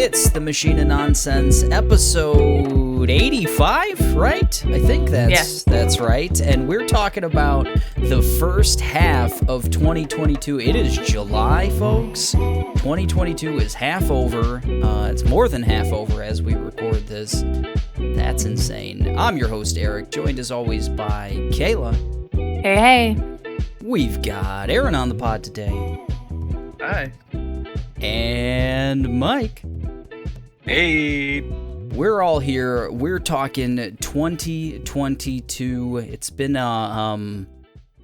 It's the Machine of Nonsense, episode 85, right? I think that's right. And we're talking about the first half of 2022. It is July, folks. 2022 is half over. It's more than half over as we record this. That's insane. I'm your host, Eric, joined as always by Kayla. Hey. We've got Aaron on the pod today. Hi. And Mike. Hey. We're all here. We're talking 2022. It's been a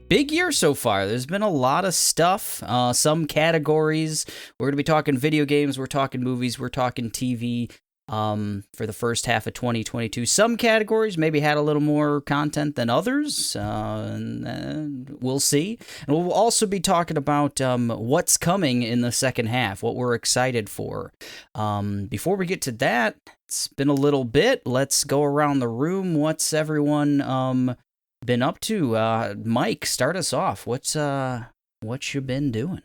big year so far. There's been a lot of stuff. Some categories. We're going to be talking video games. We're talking movies. We're talking TV. For the first half of 2022. Some categories maybe had a little more content than others, and we'll see. And we'll also be talking about what's coming in the second half, what we're excited for. Before we get to that, it's been a little bit. Let's go around the room. What's everyone been up to? Mike, start us off. What you been doing?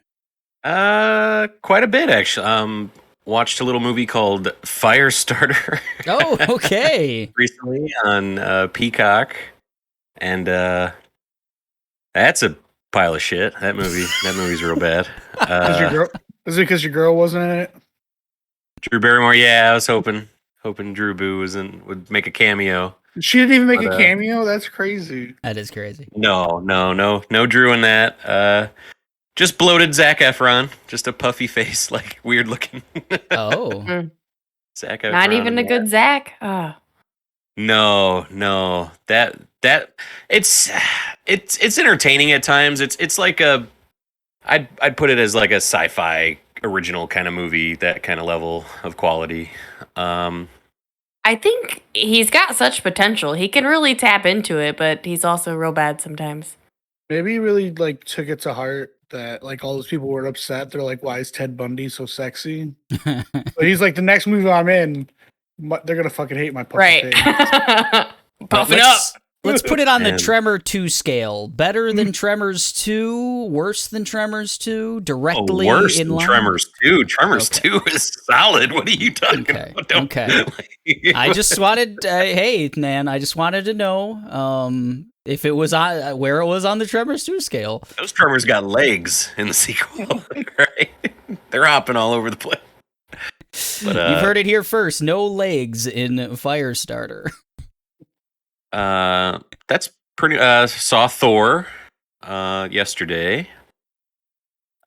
Quite a bit, actually. Watched a little movie called Firestarter. Oh, okay. Recently on Peacock, and that's a pile of shit. That movie's real bad. Is it because your girl wasn't in it? Drew Barrymore. Yeah, I was hoping Drew Boo would make a cameo. She didn't even make a cameo. That's crazy. That is crazy. No Drew in that. Just bloated Zac Efron, just a puffy face, like weird looking. Oh, Zac Efron. Not even a good Zac. Oh. No, that it's entertaining at times. It's like I'd put it as like a sci-fi original kind of movie, that kind of level of quality. I think he's got such potential. He can really tap into it, but he's also real bad sometimes. Maybe he really took it to heart that all those people were upset. They're like, why is Ted Bundy so sexy? But he's like, the next movie I'm in, they're gonna fucking hate my puppy face. Puff it up. Let's put it on the Tremor 2 scale. Better than Tremors 2, worse than Tremors 2, directly worse in than line? Tremors 2. Tremors 2 is solid. What are you talking about? Okay. I just wanted, hey, man, I just wanted to know if it was on where it was on the Tremors 2 scale. Those Tremors got legs in the sequel, right? They're hopping all over the place. But, you've heard it here first. No legs in Firestarter. That's pretty. Saw Thor yesterday.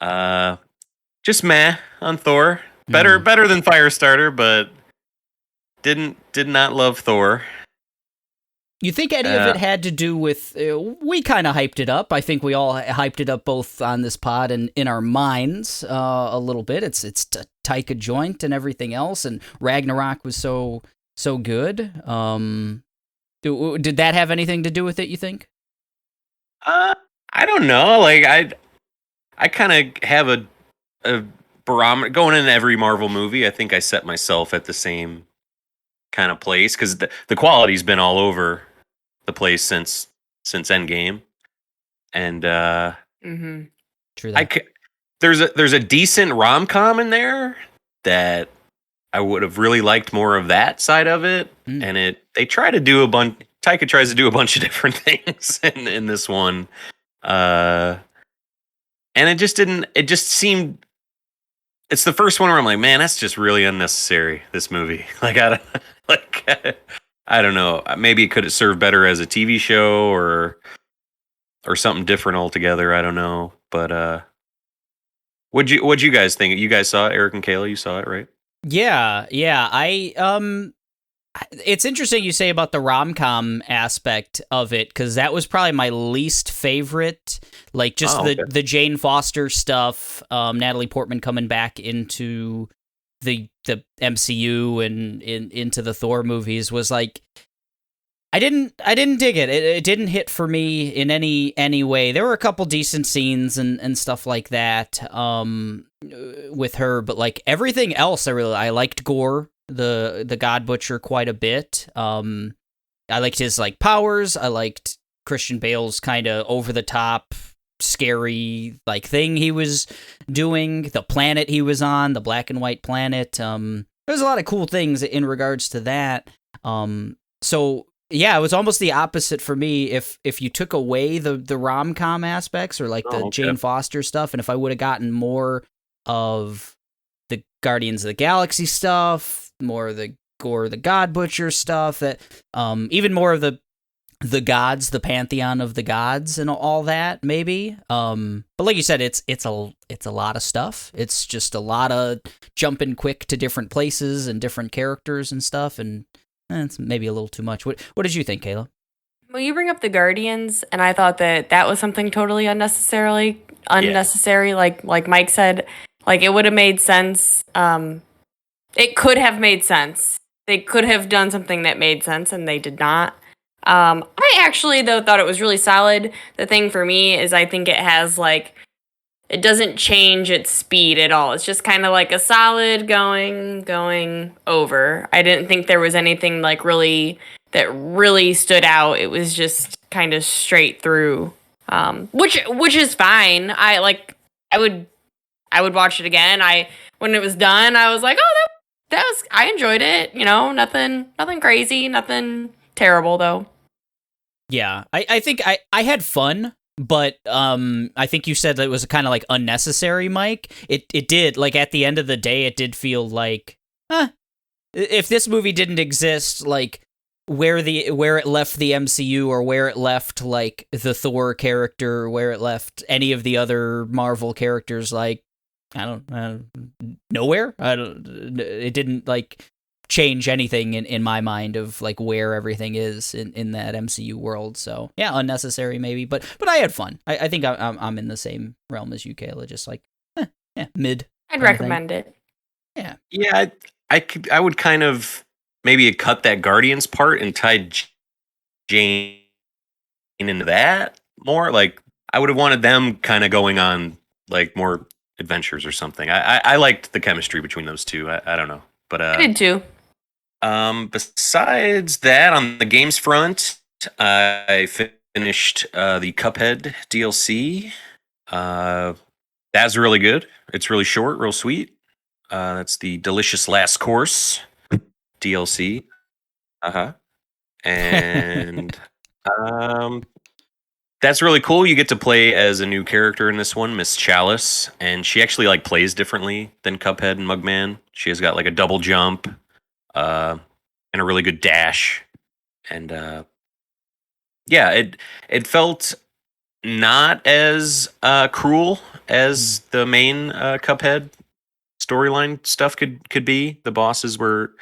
Just meh on Thor. Better than Firestarter, but did not love Thor. You think any of it had to do with, we kind of hyped it up. I think we all hyped it up both on this pod and in our minds a little bit. It's Taika joint and everything else, and Ragnarok was so good. Did that have anything to do with it, you think? I don't know. I kind of have a barometer going into every Marvel movie. I think I set myself at the same kind of place because the quality's been all over the place since Endgame, and True that. there's a decent rom-com in there that I would have really liked more of that side of it, and they try to do Taika tries to do a bunch of different things in this one, and it just seemed. It's the first one where I'm like, man, that's just really unnecessary. This movie, I don't know. Maybe it could have served better as a TV show or something different altogether. I don't know. But what'd you guys think? You guys saw it, Eric and Kayla. You saw it, right? Yeah. It's interesting you say about the rom-com aspect of it, because that was probably my least favorite. The Jane Foster stuff, Natalie Portman coming back into the MCU and into the Thor movies was I didn't dig it. It didn't hit for me in any way. There were a couple decent scenes and stuff like that with her, but everything else I liked Gore, the God Butcher, quite a bit. I liked his powers. I liked Christian Bale's kind of over the top scary thing he was doing, the planet he was on, the black and white planet. there's a lot of cool things in regards to that. So yeah, it was almost the opposite for me. If you took away the rom-com aspects or like the Jane Foster stuff, and if I would have gotten more of the Guardians of the Galaxy stuff, more of the Gore the God Butcher stuff, that even more of the gods, the pantheon of the gods, and all that, maybe. But like you said, it's a lot of stuff. It's just a lot of jumping quick to different places and different characters and stuff, and it's maybe a little too much. What did you think, Kayla? Well, you bring up the Guardians, and I thought that was something totally unnecessary. Like Mike said, like it would have made sense. It could have made sense. They could have done something that made sense, and they did not. I actually, though, thought it was really solid. The thing for me is I think it has, like, it doesn't change its speed at all. It's just kind of like a solid going over. I didn't think there was anything, like, that really stood out. It was just kind of straight through, which is fine. I would watch it again. When it was done, I was like, oh, that was, I enjoyed it. You know, nothing crazy, nothing terrible though. Yeah, I think I had fun, but I think you said that it was kind of like unnecessary, Mike. It did, like, at the end of the day, it did feel like, if this movie didn't exist, like where it left the MCU, or where it left like the Thor character, where it left any of the other Marvel characters, like I don't nowhere. It didn't like change anything in my mind of like where everything is in that MCU world. So yeah, unnecessary maybe, but I had fun. I think I'm in the same realm as you, Kayla. Just like mid. I'd recommend it. Yeah. Yeah, I would kind of maybe cut that Guardians part and tied Jane into that more. Like I would have wanted them kind of going on like more adventures or something. I liked the chemistry between those two. I don't know, but I did too. Besides that, on the games front, I finished the Cuphead DLC. That's really good. It's really short, real sweet. That's the Delicious Last Course DLC. And that's really cool. You get to play as a new character in this one, Miss Chalice, and she actually like plays differently than Cuphead and Mugman. She has got like a double jump, and a really good dash, and yeah, it felt not as cruel as the main Cuphead storyline stuff could be. The bosses were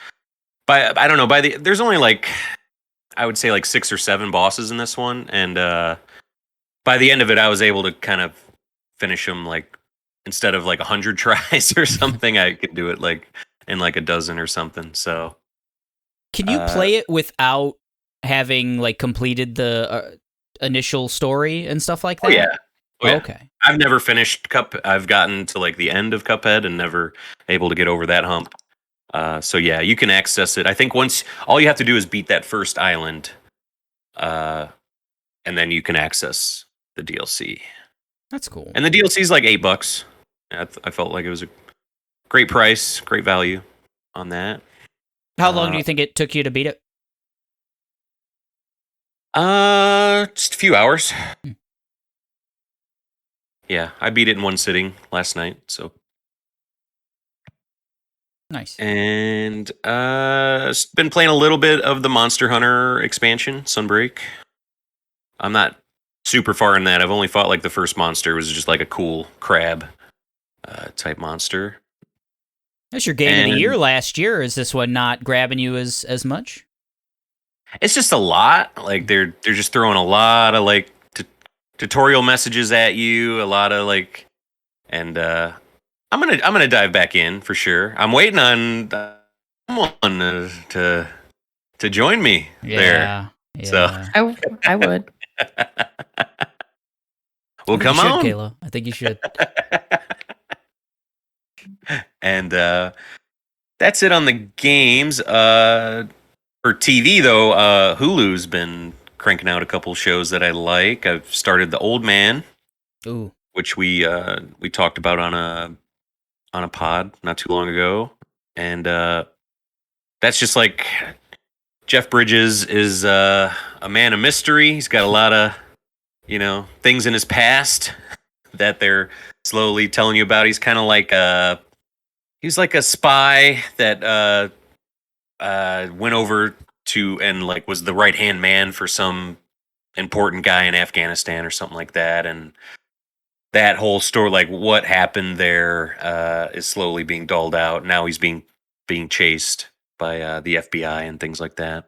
there's only like I would say like 6 or 7 bosses in this one, and by the end of it, I was able to kind of finish them like instead of like 100 tries or something, I could do it like in like a dozen or something. So, can you play it without having like completed the initial story and stuff like that? Oh yeah. Okay. I've never finished I've gotten to like the end of Cuphead and never able to get over that hump. So yeah, you can access it. I think once all you have to do is beat that first island, and then you can access the DLC. That's cool. And the DLC is like $8. I felt like it was a great price, great value on that. How long do you think it took you to beat it? Just a few hours. Yeah, I beat it in one sitting last night, so nice. And been playing a little bit of the Monster Hunter expansion, Sunbreak. I'm not super far in that. I've only fought like the first monster. It was just like a cool crab type monster. That's your game of the year last year. Is this one not grabbing you as much? It's just a lot. Like they're just throwing a lot of like tutorial messages at you. A lot of like, and I'm gonna dive back in for sure. I'm waiting on someone to join me there. Yeah. So I would. Well, come on, Kayla. I think you should. And that's it on the games. For TV though, Hulu's been cranking out a couple shows that I like. I've started The Old Man, which we talked about on a pod not too long ago, and that's just like Jeff Bridges is a man of mystery. He's got a lot of, things in his past that they're slowly telling you about. He's kind of like he's like a spy that went over to and like was the right hand man for some important guy in Afghanistan or something like that, and that whole story, like what happened there, is slowly being doled out. Now he's being chased by the FBI and things like that.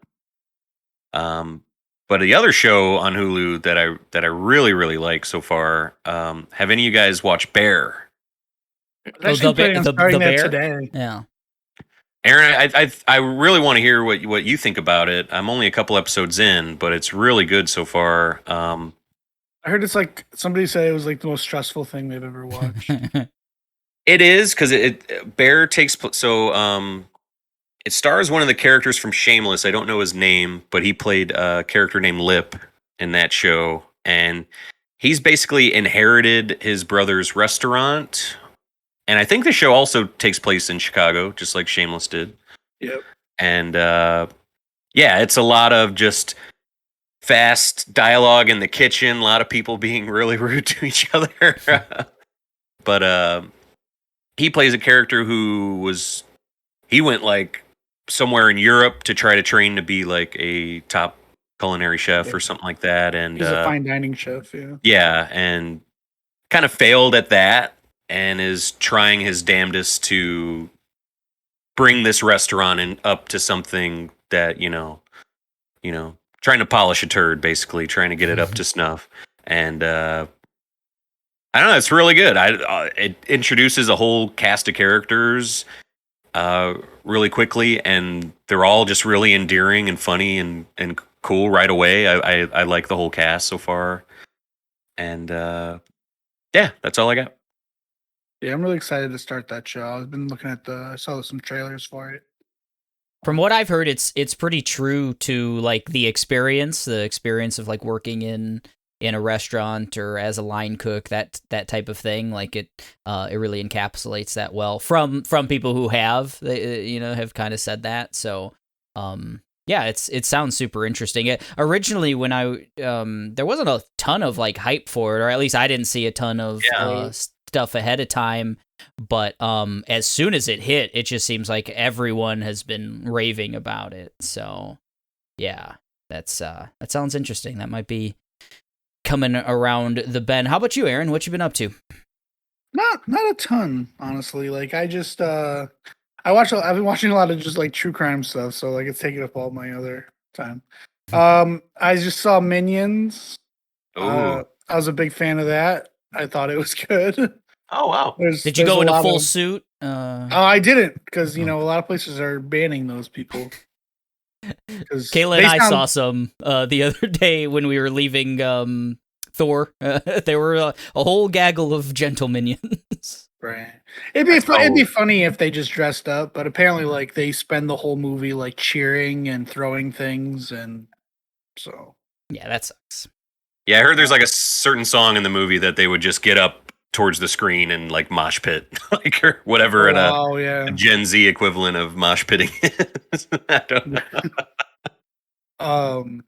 But the other show on Hulu that I really really like so far, have any of you guys watched Bear? The Bear today. Yeah. Aaron, I really want to hear what you think about it. I'm only a couple episodes in, but it's really good so far. I heard it's like somebody said it was like the most stressful thing they've ever watched. It is because Bear takes so it stars one of the characters from Shameless. I don't know his name, but he played a character named Lip in that show, and he's basically inherited his brother's restaurant. And I think the show also takes place in Chicago, just like Shameless did. Yep. And it's a lot of just fast dialogue in the kitchen, a lot of people being really rude to each other. But he plays a character he went like somewhere in Europe to try to train to be like a top culinary chef or something like that. And he's a fine dining chef, yeah. Yeah, and kind of failed at that and is trying his damnedest to bring this restaurant up to something that, trying to polish a turd, basically, trying to get it up to snuff. And I don't know, it's really good. It introduces a whole cast of characters really quickly, and they're all just really endearing and funny and cool right away. I like the whole cast so far. And that's all I got. Yeah, I'm really excited to start that show. I've been looking at I saw some trailers for it. From what I've heard, it's pretty true to like the experience of like working in a restaurant or as a line cook, that type of thing. Like it really encapsulates that well from people who have kind of said that. So it sounds super interesting. Originally, when there wasn't a ton of like hype for it, or at least I didn't see a ton of stuff ahead of time. But as soon as it hit, it just seems like everyone has been raving about it. So yeah, that sounds interesting. That might be coming around the bend. How about you, Aaron? What you been up to? Not a ton, honestly. Like I just I've been watching a lot of just like true crime stuff, so like it's taking up all my other time. I just saw Minions. I was a big fan of that. I thought it was good. Oh wow! Did you go in a full suit? I didn't, because a lot of places are banning those people. Kayla and I saw some the other day when we were leaving Thor. There were a whole gaggle of gentle minions. Right. It'd be funny if they just dressed up, but apparently, like, they spend the whole movie like cheering and throwing things, and so yeah, that sucks. Yeah, I heard there's like a certain song in the movie that they would just get up towards the screen and like mosh pit, like or whatever, a Gen Z equivalent of mosh pitting is. I don't know.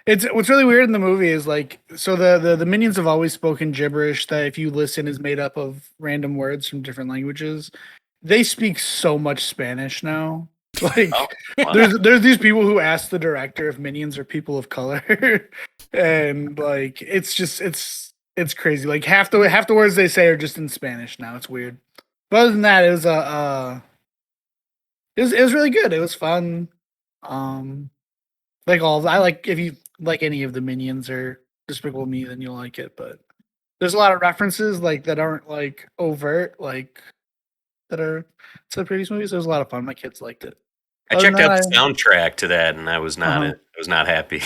It's what's really weird in the movie is like, so the minions have always spoken gibberish that if you listen is made up of random words from different languages. They speak so much Spanish now. Like there's these people who ask the director if minions are people of color, and like it's crazy. Like half the words they say are just in Spanish now. It's weird. But other than that, it was it was really good. It was fun. If you like any of the Minions or Despicable Me, then you'll like it. But there's a lot of references like that aren't like overt, like that are to the previous movies. It was a lot of fun. My kids liked it. I checked out the soundtrack to that, and I was not I was not happy.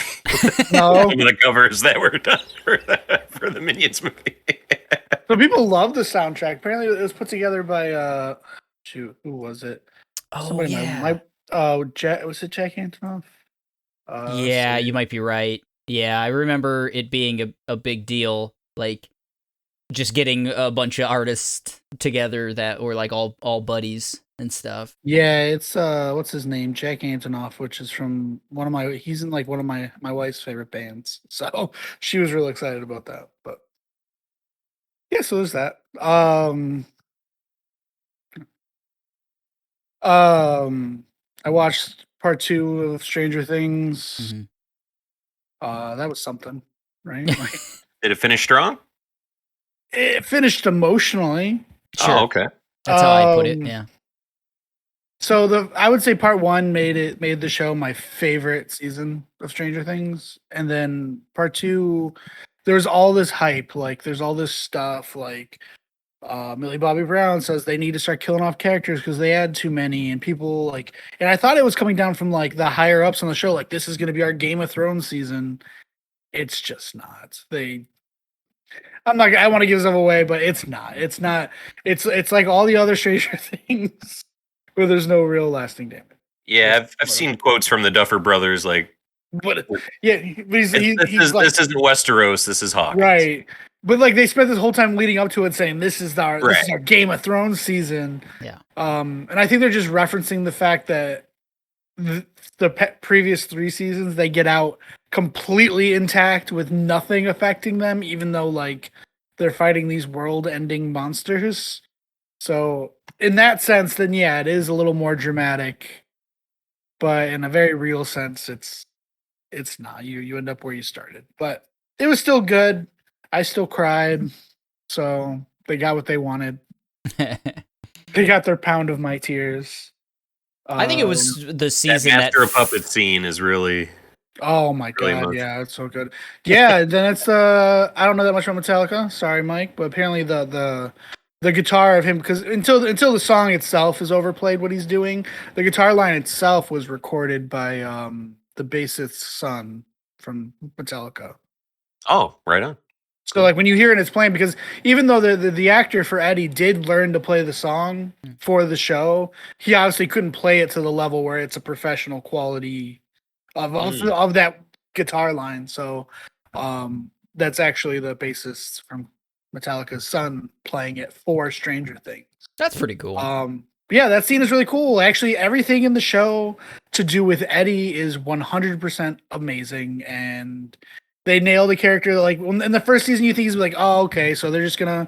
No, some of the covers that were done for the Minions movie. So people love the soundtrack. Apparently, it was put together by who was it? Oh yeah, was it Jack Antonoff? Yeah, you might be right. Yeah, I remember it being a big deal, like just getting a bunch of artists together that were like all buddies and stuff. Yeah, it's what's his name? Jack Antonoff, which is from he's in like one of my wife's favorite bands. So she was real excited about that. But yeah, so there's that. I watched part 2 of Stranger Things. That was something, right? Like, Did it finish strong? it finished emotionally. Sure. Oh, okay. That's how I put it. Yeah. So I would say part 1 made the show my favorite season of Stranger Things, and then part 2, there's all this hype, like there's all this stuff, like Millie Bobby Brown says they need to start killing off characters because they add too many, and people like, and I thought it was coming down from like the higher ups on the show, like this is going to be our Game of Thrones season. It's just not. I want to give stuff away, but it's not. It's not. It's like all the other Stranger Things where there's no real lasting damage. Yeah, I've seen quotes from the Duffer Brothers like, but yeah, but he's like, this isn't Westeros, this is Hawkins. Right. But like they spent this whole time leading up to it saying this is our Game of Thrones season. Yeah. And I think they're just referencing the fact that the previous 3 seasons they get out completely intact with nothing affecting them, even though like they're fighting these world-ending monsters. So in that sense, then yeah, it is a little more dramatic. But in a very real sense, it's not. You end up where you started. But it was still good. I still cried. So they got what they wanted. They got their pound of my tears. I think it was the season that Master of Puppet scene is really. Oh my god, yeah, it's so good. Yeah, then it's I don't know that much about Metallica. Sorry, Mike, but apparently the guitar of him, because until the song itself is overplayed, what he's doing, the guitar line itself was recorded by the bassist's son from Metallica. Oh, right on. So like when you hear it, it's playing, because even though the actor for Eddie did learn to play the song for the show, he obviously couldn't play it to the level where it's a professional quality of that guitar line. So that's actually the bassist from Metallica's son playing it for Stranger Things. That's pretty cool. Yeah, that scene is really cool. Actually, everything in the show to do with Eddie is 100% amazing, and they nail the character. Like in the first season, you think he's like, oh, okay, so they're just gonna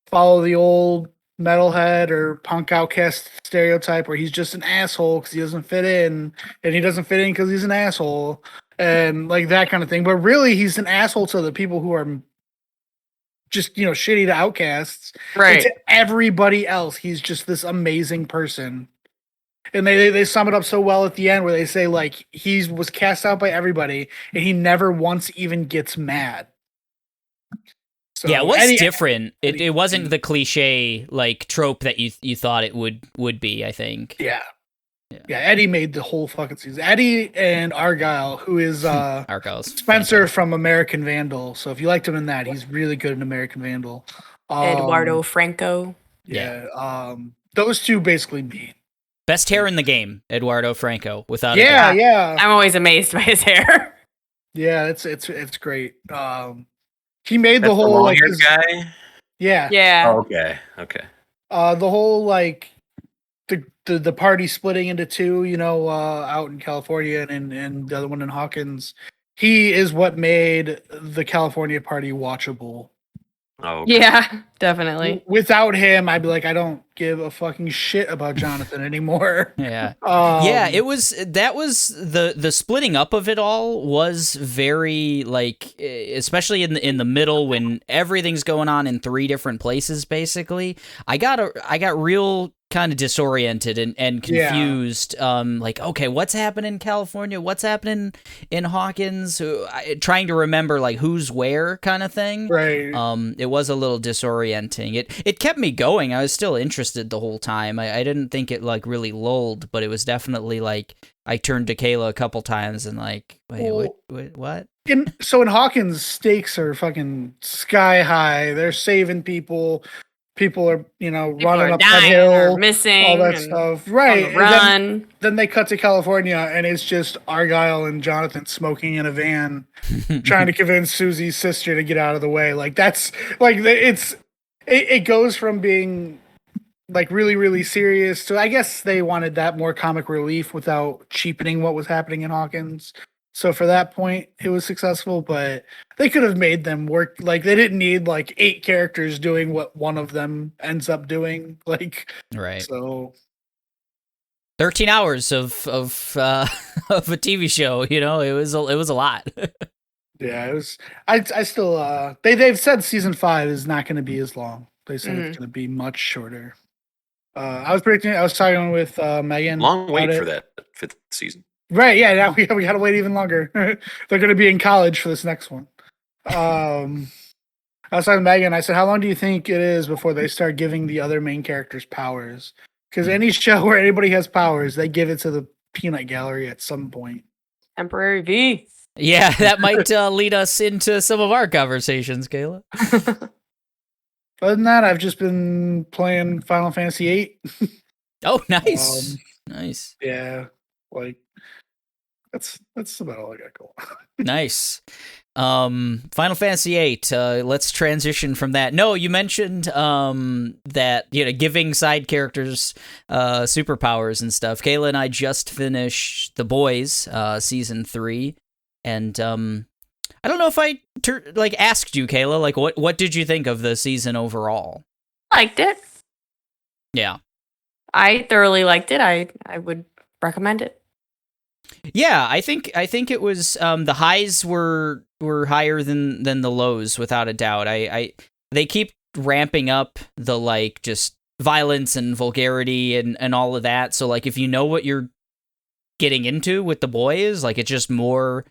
follow the old metalhead or punk outcast stereotype where he's just an asshole because he doesn't fit in, and he doesn't fit in because he's an asshole, and like that kind of thing. But really, he's an asshole to the people who are just, shitty to outcasts. Right. And to everybody else, he's just this amazing person. And they sum it up so well at the end where they say, like, he was cast out by everybody and he never once even gets mad. So yeah, it was different. It wasn't the cliche, like, trope that you thought it would be, I think. Yeah, Eddie made the whole fucking season. Eddie and Argyle, who is Spencer from American Vandal. So if you liked him in that, he's really good in American Vandal. Eduardo Franco. Yeah. Those two basically meet. Best hair in the game, Eduardo Franco, without a doubt. Yeah. I'm always amazed by his hair. Yeah, it's great. He made the whole like guy. Yeah. Oh, okay. The whole like the party splitting into two, out in California and the other one in Hawkins. He is what made the California party watchable. Oh, okay. Yeah, definitely. Without him, I'd be like, I don't give a fucking shit about Jonathan anymore. Yeah. That was the splitting up of it all was very, like, especially in the middle when everything's going on in 3 different places, basically. I got real kind of disoriented and confused. Like, okay, what's happening in California? What's happening in Hawkins? Trying to remember, like, who's where kind of thing. Right. It was a little disorienting. It kept me going. I was still interested the whole time. I didn't think it, like, really lulled, but it was definitely, like, I turned to Kayla a couple times and, like, wait, what? So in Hawkins, stakes are fucking sky high. They're saving people. People are, running up that hill, missing, all that stuff. Right. Run. Then they cut to California, and it's just Argyle and Jonathan smoking in a van, trying to convince Susie's sister to get out of the way. Like, that's like it goes from being like really, really serious. So I guess they wanted that more comic relief without cheapening what was happening in Hawkins. So for that point, it was successful, but they could have made them work. Like they didn't need like 8 characters doing what one of them ends up doing. Like, right. So 13 hours of of a TV show, you know, it was a lot. Yeah, it was. I still. They've said season 5 is not going to be as long. They said it's going to be much shorter. I was predicting. I was talking with Megan. Long wait for that 5th season. Right. Yeah. Now we got to wait even longer. They're going to be in college for this next one. I was talking to Megan. I said, "How long do you think it is before they start giving the other main characters powers? Because any show where anybody has powers, they give it to the peanut gallery at some point." Temporary V. Yeah, that might lead us into some of our conversations, Kayla. Other than that, I've just been playing Final Fantasy VIII. Oh, nice. Nice. Yeah, like that's about all I got going. Nice. Final Fantasy VIII. Let's transition from that. No, you mentioned that, you know, giving side characters superpowers and stuff. Kayla and I just finished The Boys season 3, and I don't know if I asked you, Kayla, like what did you think of the season overall? Liked it. Yeah, I thoroughly liked it. I would recommend it. Yeah, I think it was the highs were higher than the lows, without a doubt. They keep ramping up the like just violence and vulgarity and all of that. So like if you know what you're getting into with The Boys, like it's just more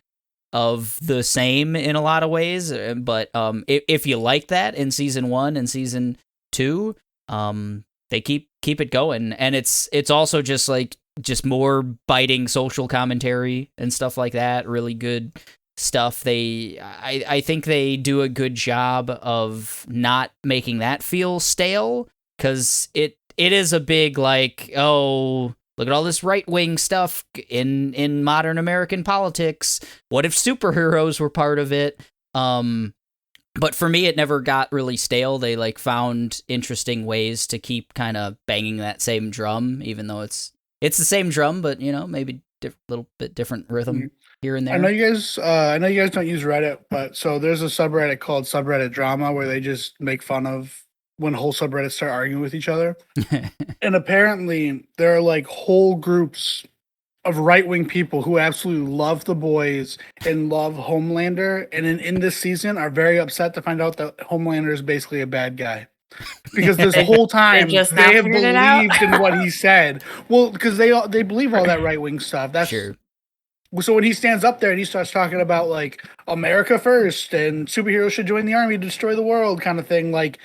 of the same in a lot of ways. But if you like that in season 1 and season 2, they keep it going, and it's also just more biting social commentary and stuff like that. Really good stuff. I think they do a good job of not making that feel stale, because it is a big like, oh, look at all this right-wing stuff in modern American politics. What if superheroes were part of it? But for me, it never got really stale. They like found interesting ways to keep kind of banging that same drum, even though it's the same drum, but you know, maybe little bit different rhythm here and there. I know you guys don't use Reddit, but so there's a subreddit called Subreddit Drama where they just make fun of when whole subreddits start arguing with each other. And apparently there are like whole groups of right-wing people who absolutely love The Boys and love Homelander, and in this season are very upset to find out that Homelander is basically a bad guy. Because this whole time they have believed in what he said. Well, because they believe all that right-wing stuff. That's sure. So when he stands up there and he starts talking about like America first and superheroes should join the army to destroy the world kind of thing, like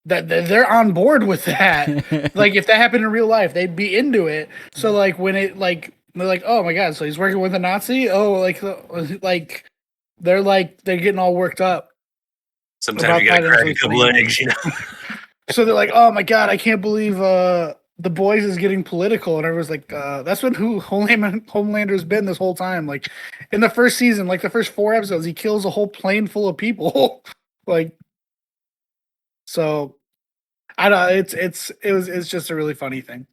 that they're on board with that. Like if that happened in real life, they'd be into it. So like when it like they're like, oh my god, so he's working with a Nazi? Oh, like they're getting all worked up. Sometimes you gotta crack a couple eggs, you know. So they're like, oh my god, I can't believe The Boys is getting political, and everyone's like, that's who Homelander's been this whole time. Like in the first season, like the first 4 episodes, he kills a whole plane full of people. Like, so I don't know, it's just a really funny thing.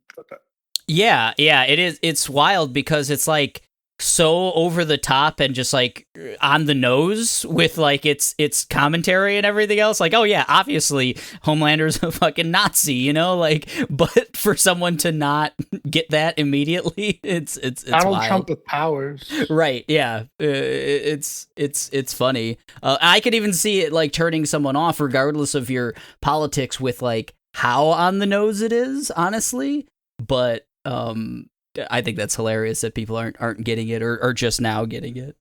Yeah, it is. It's wild because it's like so over the top and just like on the nose with like its commentary and everything else. Like, oh yeah, obviously Homelander's a fucking Nazi, you know, like, but for someone to not get that immediately, it's Donald wild. Trump with powers, right? Yeah, it's funny. I could even see it like turning someone off, regardless of your politics, with like how on the nose it is, honestly. But I think that's hilarious that people aren't getting it or just now getting it.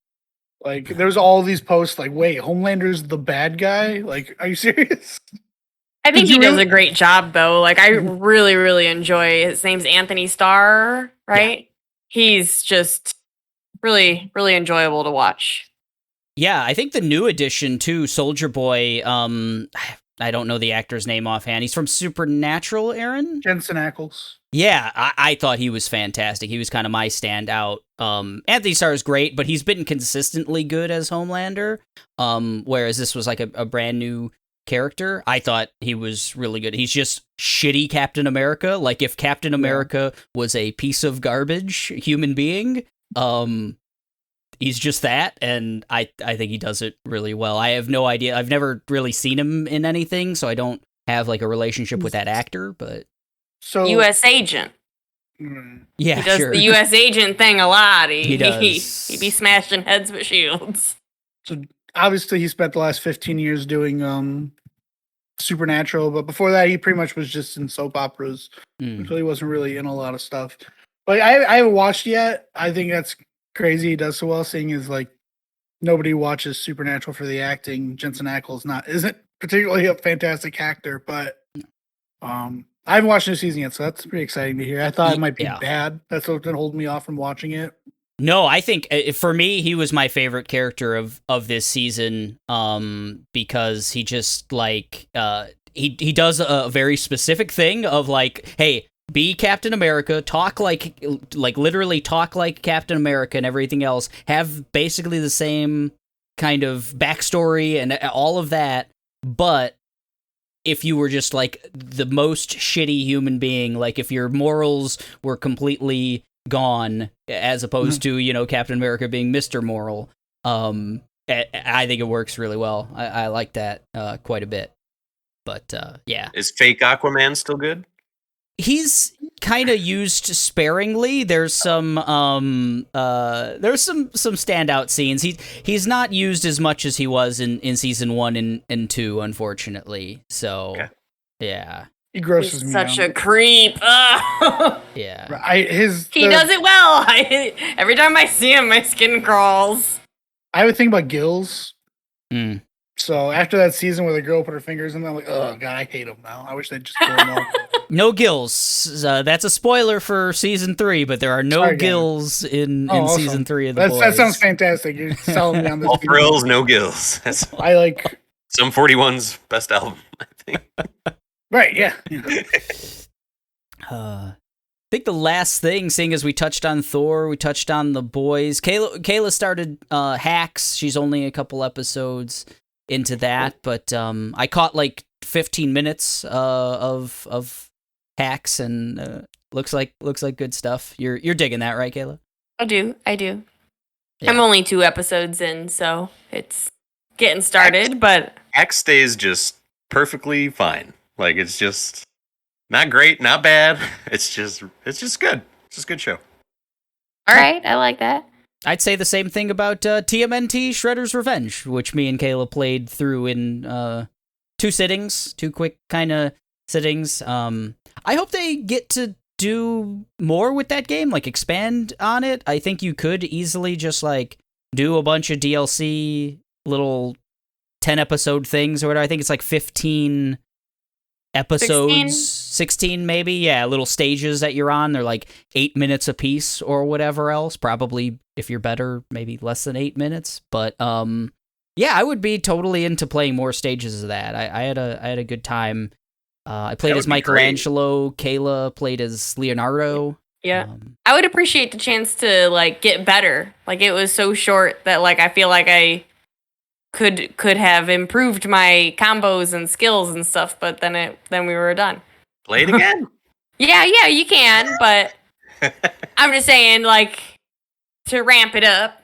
Like there's all these posts like, wait, Homelander's the bad guy? Like, are you serious? I think he does a great job though. Like I really, really enjoy, his name's Anthony Starr, right? Yeah. He's just really, really enjoyable to watch. Yeah, I think the new addition too, Soldier Boy, I don't know the actor's name offhand. He's from Supernatural, Aaron? Jensen Ackles. Yeah, I thought he was fantastic. He was kind of my standout. Anthony Starr is great, but he's been consistently good as Homelander. Whereas this was like a brand new character. I thought he was really good. He's just shitty Captain America. Like if Captain America was a piece of garbage human being, he's just that, and I think he does it really well. I have no idea. I've never really seen him in anything, so I don't have like a relationship with that actor, but U.S. agent. Yeah, he does sure. the U.S. agent thing a lot. He does. He be smashing heads with shields. So obviously he spent the last 15 years doing Supernatural, but before that he pretty much was just in soap operas. So he wasn't really in a lot of stuff. But I haven't watched yet. I think that's crazy he does so well, seeing as like nobody watches Supernatural for the acting. Jensen Ackles isn't particularly a fantastic actor, but I haven't watched the season yet, so that's pretty exciting to hear. I thought it might be bad. That's what's been holding me off from watching it. No, I think for me, he was my favorite character of this season, because he just like he does a very specific thing of like, hey, be Captain America, talk like literally talk like Captain America and everything else, have basically the same kind of backstory and all of that, but if you were just like the most shitty human being, like if your morals were completely gone, as opposed to, Captain America being Mr. Moral, I think it works really well. I like that quite a bit. But yeah. Is fake Aquaman still good? He's kind of used sparingly. There's some standout scenes. He's not used as much as he was in season 1 and 2, unfortunately. So yeah, he grosses me out. Such a creep. Yeah, he does it well. Every time I see him, my skin crawls. I have a thing about gills. So after that season where the girl put her fingers in, I'm like, oh god, I hate him now. I wish they'd just kill him off. No gills. That's a spoiler for season 3, but there are no gills in awesome. Season 3 of the Boys. That sounds fantastic. You're selling me on this. All frills, no gills. I like Sum 41's best album, I think. Right? Yeah. I think the last thing, seeing as we touched on Thor, we touched on the Boys. Kayla started Hacks. She's only a couple episodes into that, but I caught like 15 minutes of Hacks, and looks like good stuff. You're digging that, right, Kayla? I do. Yeah. I'm only 2 episodes in, so it's getting started. But Hacks stays just perfectly fine. Like it's just not great, not bad. It's just good. It's just a good show. All right, I like that. I'd say the same thing about TMNT Shredder's Revenge, which me and Kayla played through in 2 sittings, 2 quick kind of sittings. I hope they get to do more with that game, like expand on it. I think you could easily just like do a bunch of DLC little 10-episode things or whatever. I think it's like 15 episodes, 16 maybe. Yeah, little stages that you're on. They're like 8 minutes a piece or whatever else. Probably, if you're better, maybe less than 8 minutes. But yeah, I would be totally into playing more stages of that. I had a good time. I played as Michelangelo. Kayla played as Leonardo. Yeah, I would appreciate the chance to like get better. Like it was so short that like I feel like I could have improved my combos and skills and stuff, but then we were done. Play it again. Yeah, you can, but I'm just saying like to ramp it up.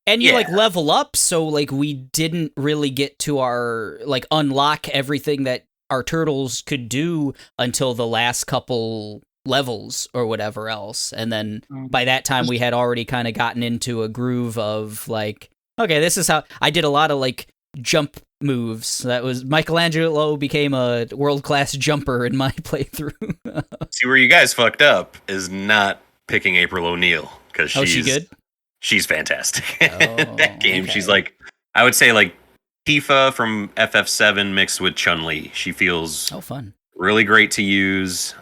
And you like level up, so like we didn't really get to our like unlock everything that our turtles could do until the last couple levels or whatever else. And then by that time we had already kind of gotten into a groove of like, okay, this is how I did a lot of like jump moves. That was Michelangelo became a world-class jumper in my playthrough. See, where you guys fucked up is not picking April O'Neil, because she good? She's fantastic. That game, okay. She's like, I would say like Tifa from FF7 mixed with Chun-Li. She feels fun, really great to use.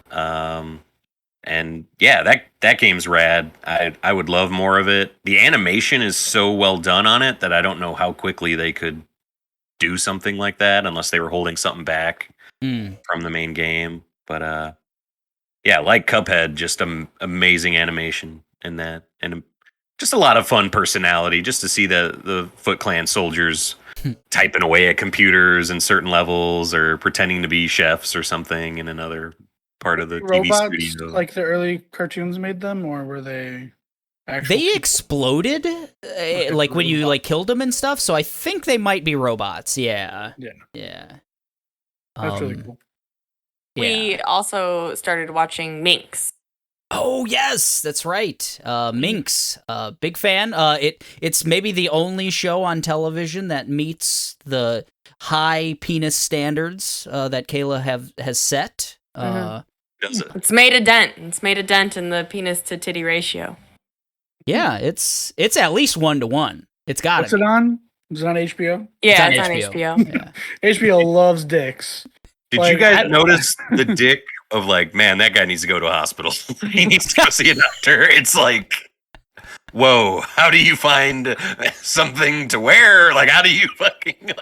And yeah, that game's rad. I would love more of it. The animation is so well done on it that I don't know how quickly they could do something like that unless they were holding something back from the main game. But yeah, like Cuphead, just amazing animation in that, and just a lot of fun personality. Just to see the Foot Clan soldiers typing away at computers in certain levels or pretending to be chefs or something in another part of the Robots, TV studio. like the early cartoons made them, or were they actual They people? exploded, like when you like killed them and stuff. So I think they might be robots. Yeah. That's really cool. We also started watching Minx. Oh yes, that's right. Minx, big fan. It's maybe the only show on television that meets the high penis standards that Kayla has set. Does it? It's made a dent. It's made a dent in the penis to titty ratio. Yeah, it's at least 1-to-1. It's got What's it on? Is it on HBO? Yeah, It's it's on on HBO. HBO. Yeah. HBO loves dicks. Did you guys notice the dick of like, man, that guy needs to go to a hospital. He needs to go see a doctor. It's like, whoa, how do you find something to wear? Like, how do you fucking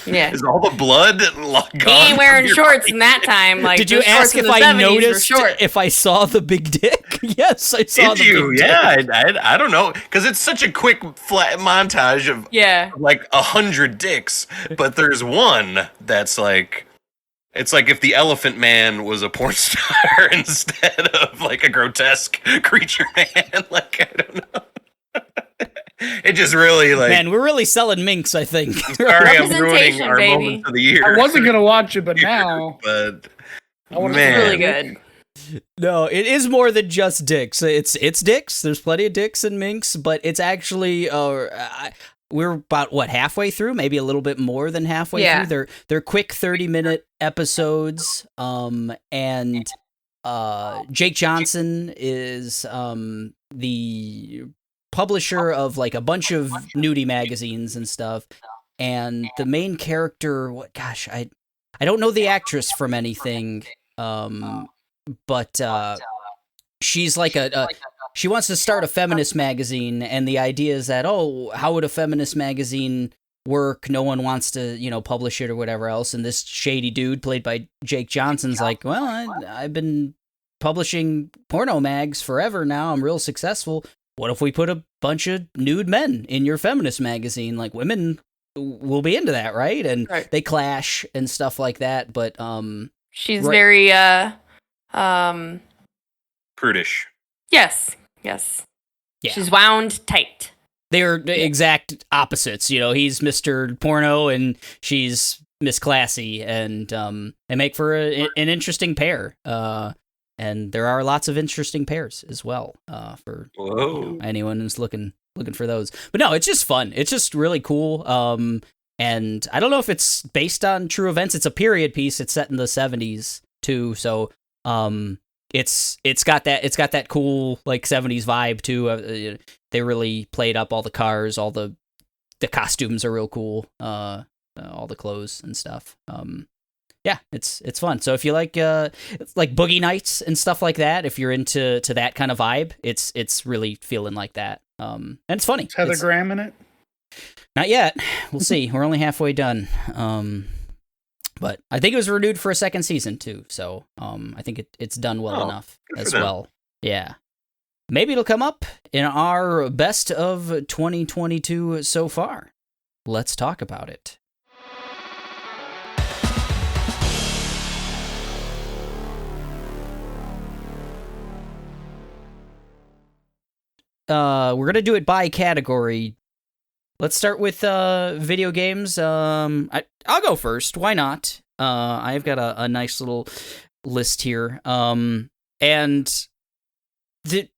is all the blood gone? He ain't wearing shorts in that time. Like, did you ask if I noticed if I saw the big dick? Yes, I saw the big dick. Yeah, I don't know, because it's such a quick flat montage of like 100 dicks, but there's one that's like, it's like if the Elephant Man was a porn star instead of like a grotesque creature man. Like, I don't know. It just really like, man, we're really selling Minx, I think. Sorry, I'm ruining our moment of the year. I wasn't gonna watch it, but now. But it's really good. No, it is more than just dicks. It's dicks. There's plenty of dicks in Minx, but it's actually we're about halfway through, maybe a little bit more than halfway through. They're quick 30-minute episodes. And Jake Johnson is the publisher of like a bunch of nudie magazines and stuff. And the main character, I don't know the actress from anything. But she's like she wants to start a feminist magazine, and the idea is that, how would a feminist magazine work? No one wants to, publish it or whatever else. And this shady dude played by Jake Johnson's like, well, I've been publishing porno mags forever now. I'm real successful. What if we put a bunch of nude men in your feminist magazine? Like, women will be into that, right? And they clash and stuff like that. But she's very prudish. Yes. Yeah. She's wound tight. They're exact opposites. He's Mr. Porno and she's Miss Classy, and they make for an interesting pair. And there are lots of interesting pairs as well for anyone who's looking for those. But no, it's just fun. It's just really cool. And I don't know if it's based on true events. It's a period piece. It's set in the 70s too. So it's got that cool like 70s vibe too. They really played up all the cars, all the costumes are real cool. All the clothes and stuff. Yeah, it's fun. So if you like Boogie Nights and stuff like that, if you're into that kind of vibe, it's really feeling like that. And it's funny. Is Heather Graham in it? Not yet. We'll see. We're only halfway done. But I think it was renewed for a second season too. So I think it's done well enough as well. Yeah. Maybe it'll come up in our best of 2022 so far. Let's talk about it. We're gonna do it by category. Let's start with video games. I'll go first. Why not? I've got a nice little list here. And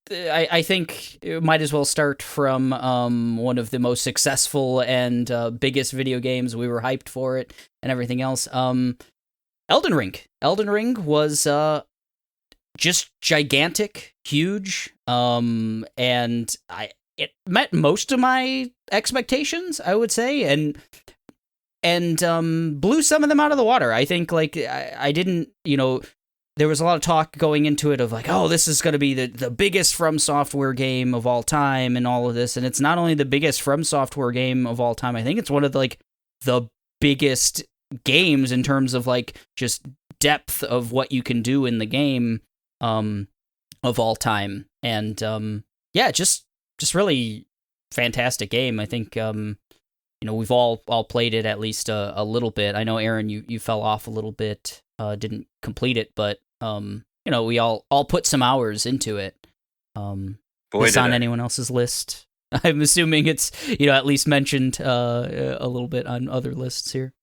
I think it might as well start from one of the most successful and biggest video games. We were hyped for it and everything else. Elden Ring. Elden Ring was just gigantic, huge, and it met most of my expectations, I would say, and blew some of them out of the water. I think I didn't, there was a lot of talk going into it of like, oh, this is going to be the biggest From Software game of all time and all of this, and it's not only the biggest From Software game of all time, I think it's one of the biggest games in terms of just depth of what you can do in the game of all time. And just really fantastic game. I think we've all played it at least a little bit. I know Aaron, you fell off a little bit, didn't complete it, but we all put some hours into it. Is on anyone else's list? I'm assuming it's at least mentioned a little bit on other lists here.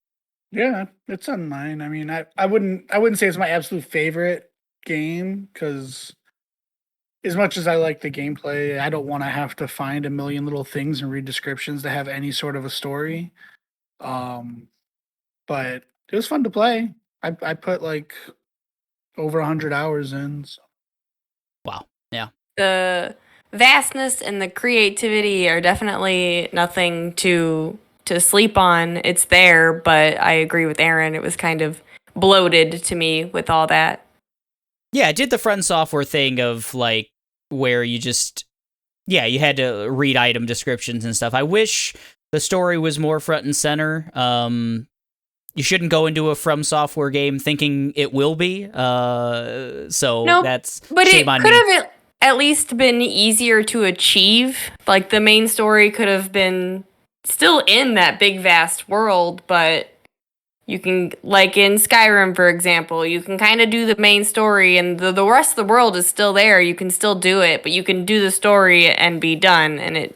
Yeah, it's on mine. I mean, I wouldn't say it's my absolute favorite game, because as much as I like the gameplay, I don't want to have to find a million little things and read descriptions to have any sort of a story. But it was fun to play. I put like over 100 hours in. So. Wow. Yeah. The vastness and the creativity are definitely nothing to sleep on. It's there, but I agree with Aaron. It was kind of bloated to me with all that. Yeah, it did the Friend Software thing of like where you just, you had to read item descriptions and stuff. I wish the story was more front and center. You shouldn't go into a From Software game thinking it will be. That's but shame it on could me. have at least been easier to achieve. Like the main story could have been still in that big vast world, but you can, like in Skyrim, for example, you can kind of do the main story and the rest of the world is still there. You can still do it, but you can do the story and be done. And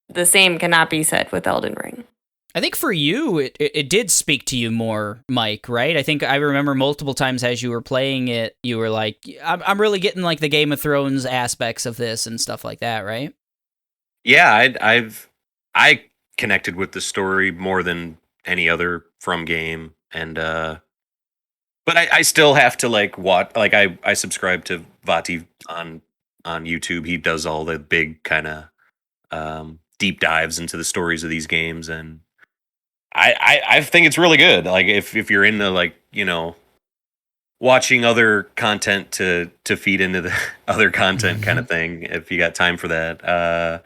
the same cannot be said with Elden Ring. I think for you, it did speak to you more, Mike, right? I think I remember multiple times as you were playing it, you were like, I'm really getting like the Game of Thrones aspects of this and stuff like that, right? Yeah, I connected with the story more than any other From game, and but I still have to like watch. Like I subscribe to Vati on YouTube. He does all the big kind of deep dives into the stories of these games, and I think it's really good. Like if you're into like watching other content to feed into the other content kind of thing, if you got time for that.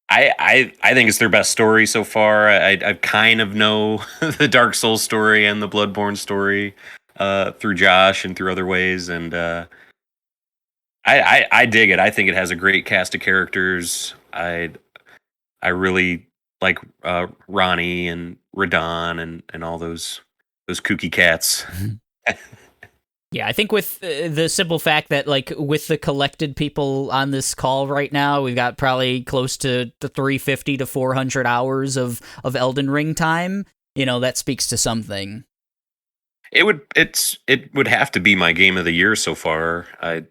I think it's their best story so far. I kind of know the Dark Souls story and the Bloodborne story through Josh and through other ways, and I dig it. I think it has a great cast of characters. I really like Ronnie and Radon and all those kooky cats. Yeah, I think with the simple fact that, like, with the collected people on this call right now, we've got probably close to the 350 to 400 hours of Elden Ring time. That speaks to something. It would have to be my game of the year so far. I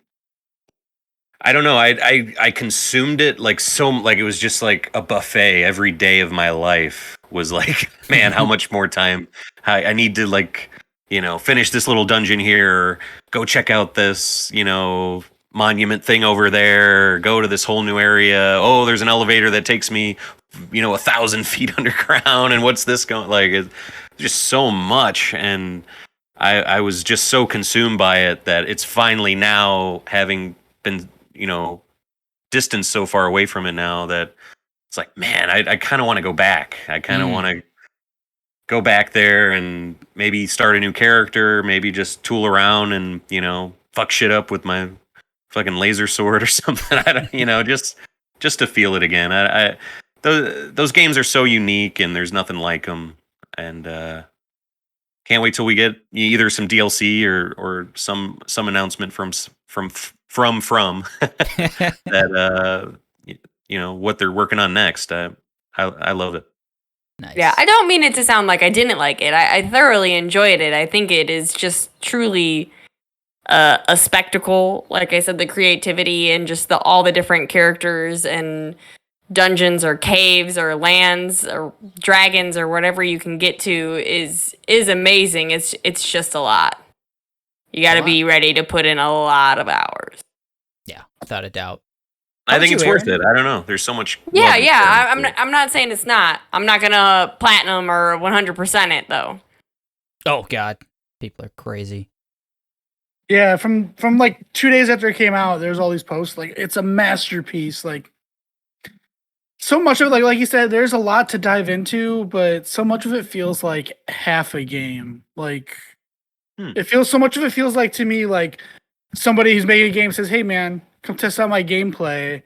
don't know. I consumed it like it was just like a buffet. Every day of my life was like, man, how much more time I need to like. Finish this little dungeon here, go check out this, monument thing over there, go to this whole new area. Oh, there's an elevator that takes me, 1,000 feet underground. And what's this going like? It's just so much. And I was just so consumed by it that it's finally now, having been, distanced so far away from it now, that it's like, man, I kind of want to go back. I kind of want to go back there and maybe start a new character, maybe just tool around and, fuck shit up with my fucking laser sword or something. I don't, just to feel it again. Those games are so unique and there's nothing like them. And can't wait till we get either some DLC or some announcement from that, what they're working on next. I love it. Nice. Yeah, I don't mean it to sound like I didn't like it. I thoroughly enjoyed it. I think it is just truly a spectacle. Like I said, the creativity and just all the different characters and dungeons or caves or lands or dragons or whatever you can get to is amazing. It's just a lot. You got to be ready to put in a lot of hours. Yeah, without a doubt. I think it's worth it. I don't know. There's so much. Yeah. I'm not saying it's not. I'm not gonna platinum or 100% it though. Oh God, people are crazy. Yeah, from like 2 days after it came out, there's all these posts like it's a masterpiece. Like so much of it, like you said, there's a lot to dive into, but so much of it feels like half a game. Like so much of it feels like to me like somebody who's making a game says, "Hey man, come test out my gameplay."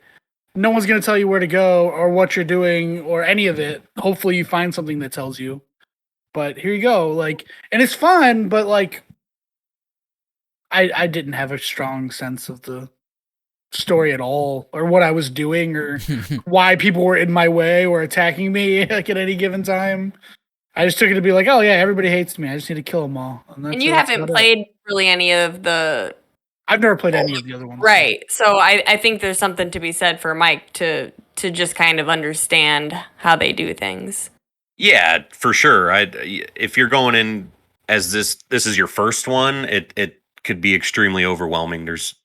no one's going to tell you where to go or what you're doing or any of it. Hopefully you find something that tells you. But here you go. Like, and it's fun, but like, I didn't have a strong sense of the story at all, or what I was doing, or why people were in my way or attacking me like at any given time. I just took it to be like, oh yeah, everybody hates me. I just need to kill them all. And you haven't played really any of the. I've never played any of the other ones. Right. So I think there's something to be said for Mike to just kind of understand how they do things. Yeah, for sure. If you're going in as this is your first one, it could be extremely overwhelming. There's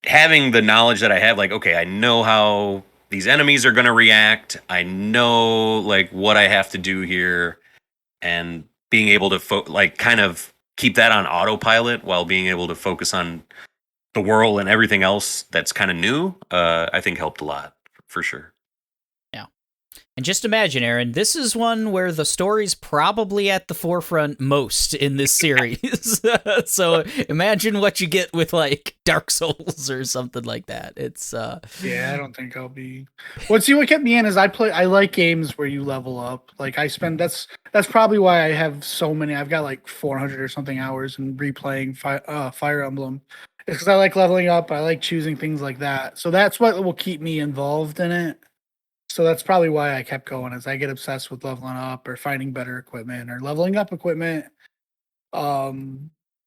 having the knowledge that I have, like, okay, I know how these enemies are going to react. I know like what I have to do here, and being able to kind of keep that on autopilot while being able to focus on the world and everything else that's kind of new, I think helped a lot for sure. And just imagine, Aaron, this is one where the story's probably at the forefront most in this series. So imagine what you get with like Dark Souls or something like that. It's yeah, I don't think I'll be. Well, see, what kept me in is I like games where you level up. Like that's probably why I have so many. I've got like 400 or something hours in replaying Fire Emblem. It's because I like leveling up. I like choosing things like that. So that's what will keep me involved in it. So that's probably why I kept going, is I get obsessed with leveling up or finding better equipment or leveling up equipment. So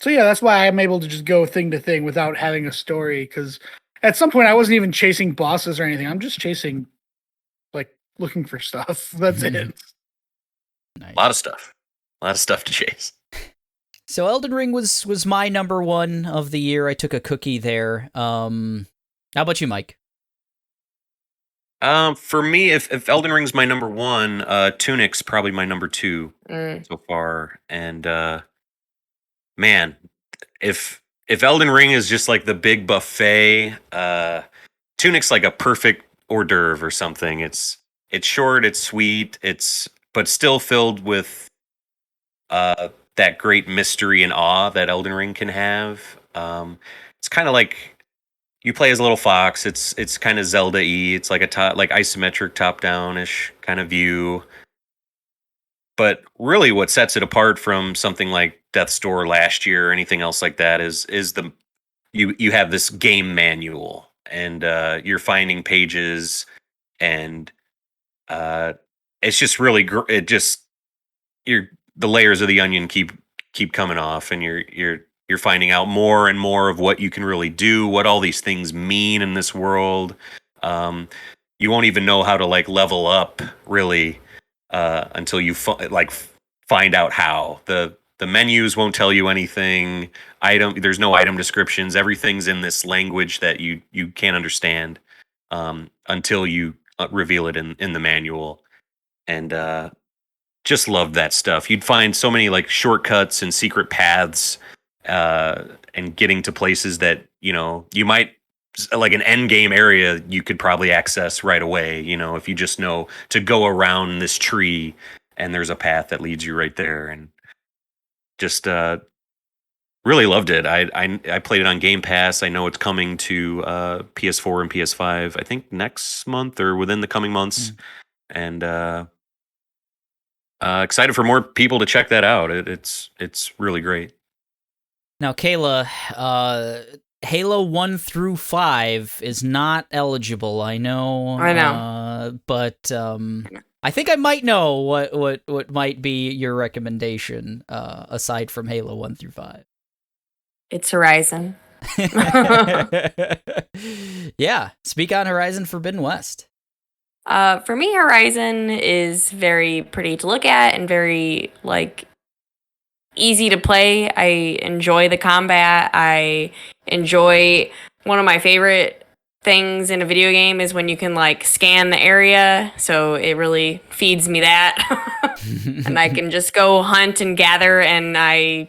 yeah, that's why I'm able to just go thing to thing without having a story. Because at some point I wasn't even chasing bosses or anything. I'm just chasing, like, looking for stuff. That's it. Nice. A lot of stuff to chase. So Elden Ring was my number one of the year. I took a cookie there. How about you, Mike? For me, if Elden Ring's my number one, Tunic's probably my number two so far. And man, if Elden Ring is just like the big buffet, Tunic's like a perfect hors d'oeuvre or something. It's short, it's sweet, but still filled with that great mystery and awe that Elden Ring can have. It's kind of like, you play as a little fox. It's kind of Zelda-y. It's like like isometric top-down-ish kind of view. But really, what sets it apart from something like Death's Door last year or anything else like that is you have this game manual, and you're finding pages, and it's just really the layers of the onion keep coming off, and you're finding out more and more of what you can really do, what all these things mean in this world. You won't even know how to like level up really until you find out how. The menus won't tell you anything. There's no item descriptions. Everything's in this language that you can't understand until you reveal it in the manual. And just loved that stuff. You'd find so many like shortcuts and secret paths. And getting to places that, you might, like an end game area, you could probably access right away, if you just know to go around this tree and there's a path that leads you right there. And just really loved it. I played it on Game Pass. I know it's coming to PS4 and PS5, I think next month or within the coming months. And excited for more people to check that out. It's really great. Now, Kayla, Halo 1 through 5 is not eligible. I know. But I think I might know what might be your recommendation aside from Halo 1 through 5. It's Horizon. Yeah, speak on Horizon Forbidden West. For me, Horizon is very pretty to look at and very, like, easy to play. I enjoy the combat. I enjoy, one of my favorite things in a video game is when you can like scan the area. So it really feeds me that. And I can just go hunt and gather, and I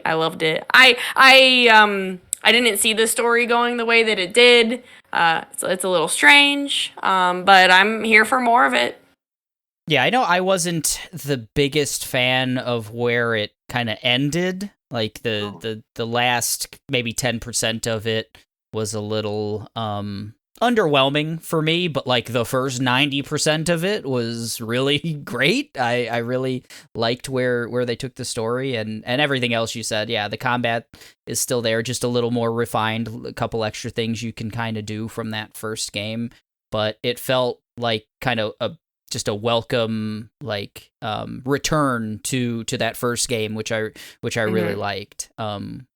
loved it. I didn't see the story going the way that it did. So it's a little strange. But I'm here for more of it. Yeah, I know I wasn't the biggest fan of where it kind of ended. Like the last maybe 10% of it was a little underwhelming for me, but like the first 90% of it was really great. I really liked where they took the story and everything else you said. Yeah, the combat is still there, just a little more refined, a couple extra things you can kind of do from that first game, but it felt like kind of just a welcome return to that first game, which I really liked,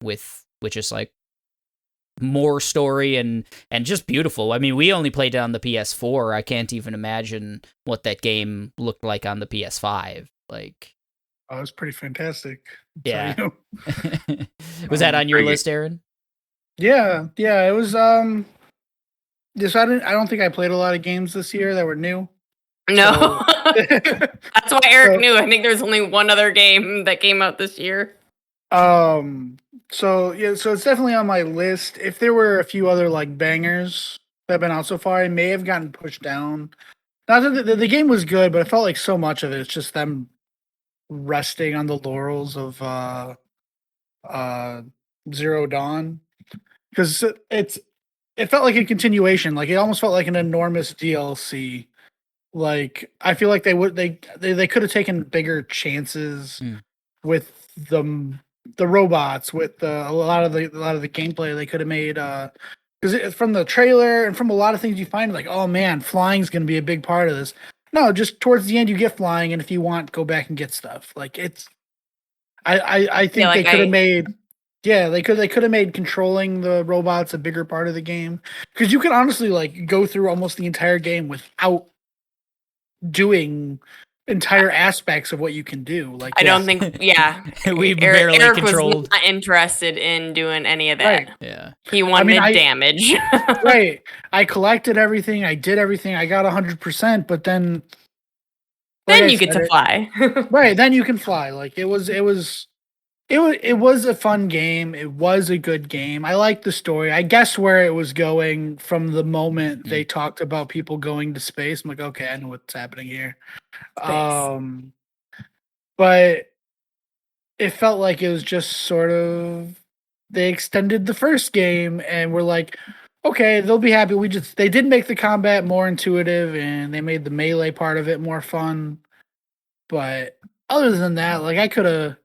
with just like more story and just beautiful. I mean, we only played it on the PS4. I can't even imagine what that game looked like on the PS5. Like, oh, it was pretty fantastic. Yeah. Was that on your list, Aaron? Yeah, it was. I don't think I played a lot of games this year that were new. No, so. That's why Eric knew. I think there's only one other game that came out this year. So it's definitely on my list. If there were a few other like bangers that have been out so far, I may have gotten pushed down. Not that the game was good, but it felt like so much of it's just them resting on the laurels of Zero Dawn, because it felt like a continuation. Like it almost felt like an enormous DLC. Like I feel like they could have taken bigger chances with the robots, with a lot of the gameplay. They could have made because from the trailer and from a lot of things you find, like, oh man, flying's going to be a big part of this. No, just towards the end you get flying, and if you want, go back and get stuff. Like it's, I think they could have made. Yeah, they could have made controlling the robots a bigger part of the game, because you could honestly like go through almost the entire game without doing entire aspects of what you can do. Like I don't think, we barely Eric controlled. Was not interested in doing any of that. Right. Yeah, he wanted damage. Right. I collected everything. I did everything. I got 100%. But then you get to fly. Right. Then you can fly. Like it was a fun game. It was a good game. I liked the story. I guess where it was going from the moment they talked about people going to space. I'm like, okay, I know what's happening here. But it felt like it was just sort of, they extended the first game and we're like, okay, they'll be happy. They did make the combat more intuitive and they made the melee part of it more fun. But other than that, like the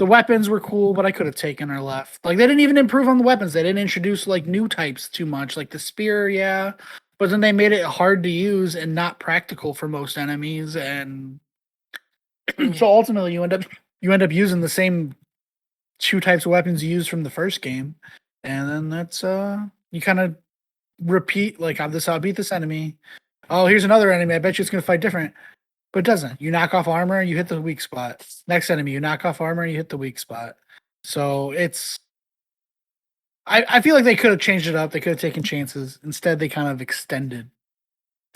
weapons were cool, but I could have taken or left. Like they didn't even improve on the weapons. They didn't introduce like new types too much, like the spear, yeah. But then they made it hard to use and not practical for most enemies, and so ultimately you end up using the same two types of weapons you used from the first game, and then that's you kind of repeat like I'll beat this enemy. Oh, here's another enemy. I bet you it's gonna fight different. But it doesn't. You knock off armor, you hit the weak spot. Next enemy, you knock off armor, you hit the weak spot. So it's... I feel like they could have changed it up. They could have taken chances. Instead, they kind of extended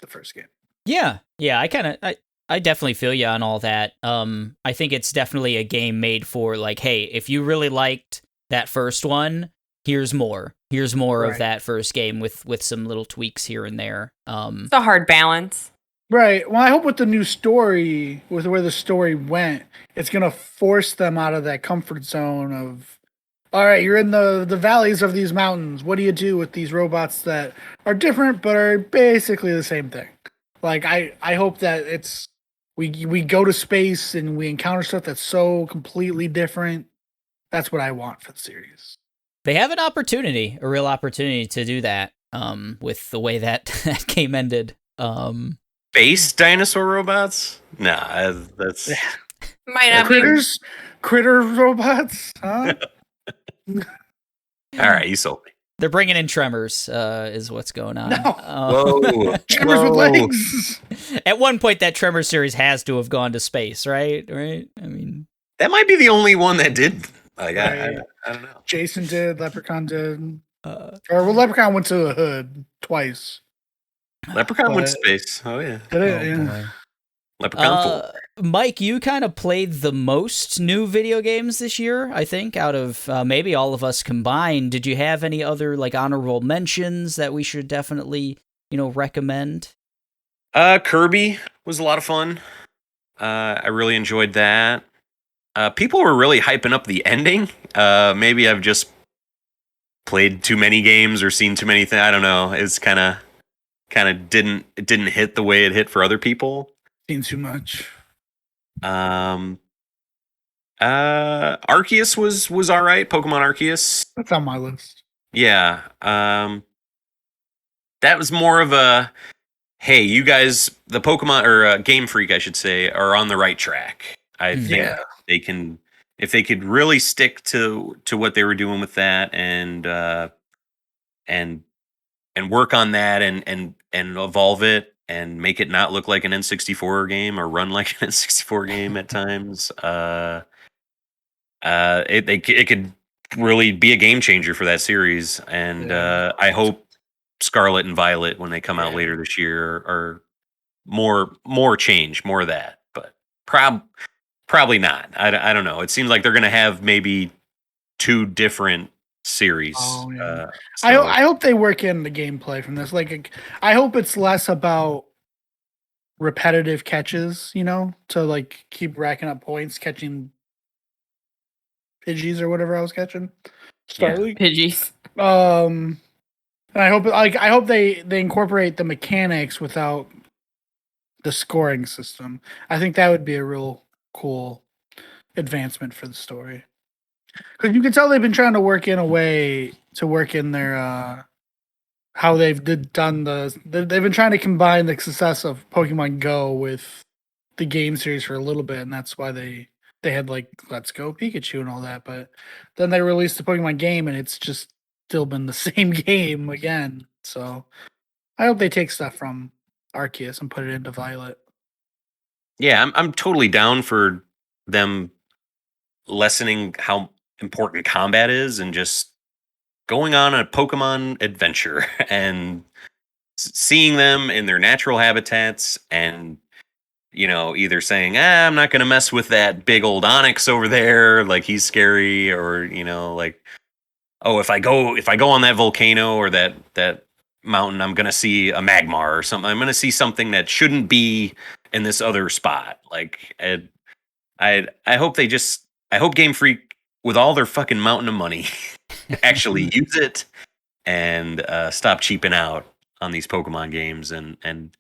the first game. Yeah. I definitely feel you on all that. I think it's definitely a game made for like, hey, if you really liked that first one, here's more. Here's more of that first game with some little tweaks here and there. It's a hard balance. Right. Well, I hope with the new story, with where the story went, it's going to force them out of that comfort zone of, all right, you're in the valleys of these mountains. What do you do with these robots that are different but are basically the same thing? Like, I hope that we go to space and we encounter stuff that's so completely different. That's what I want for the series. They have a real opportunity to do that with the way that game ended. Space dinosaur robots? Nah, that's might not critter robots, huh? All right, you sold me. They're bringing in Tremors, is what's going on. No. Whoa. Tremors with legs. At one point, that Tremors series has to have gone to space, right? I mean, that might be the only one that did. Like, I don't know. Jason did. Leprechaun did. Leprechaun went to the hood twice. Leprechaun went to space. Oh yeah. Did it? Yeah. Boy. Leprechaun 4. Mike, you kind of played the most new video games this year, I think, out of maybe all of us combined. Did you have any other like honorable mentions that we should definitely, recommend? Kirby was a lot of fun. I really enjoyed that. People were really hyping up the ending. Maybe I've just played too many games or seen too many things. I don't know. It's kind of kind of didn't hit the way it hit for other people. Seen too much. Arceus was all right. Pokemon Arceus. That's on my list. Yeah. That was more of a, hey, you guys, the Pokemon or Game Freak, I should say, are on the right track. I think they can, if they could really stick to what they were doing with that and work on that and evolve it and make it not look like an N64 game or run like an N64 game at times. It could really be a game changer for that series, and I hope Scarlet and Violet, when they come out later this year, are more change, more of that. But probably not. I don't know. It seems like they're going to have maybe 2 different series. Oh, yeah. I hope they work in the gameplay from this. Like, I hope it's less about repetitive catches, to like keep racking up points catching Pidgeys or whatever I was catching. Pidgeys. And I hope they incorporate the mechanics without the scoring system. I think that would be a real cool advancement for the story. Because you can tell they've been trying to work in a way to work in their how they've they've been trying to combine the success of Pokemon Go with the game series for a little bit, and that's why they had like Let's Go Pikachu and all that. But then they released the Pokemon game, and it's just still been the same game again. So I hope they take stuff from Arceus and put it into Violet. Yeah, I'm totally down for them lessening how important combat is and just going on a Pokemon adventure and seeing them in their natural habitats and either saying, I'm not going to mess with that big old Onyx over there, like he's scary, or like, oh, if I go on that volcano or that mountain, I'm going to see a Magmar or something. I'm going to see something that shouldn't be in this other spot. Like, I hope I hope Game Freak, with all their fucking mountain of money, actually use it and stop cheaping out on these Pokemon games and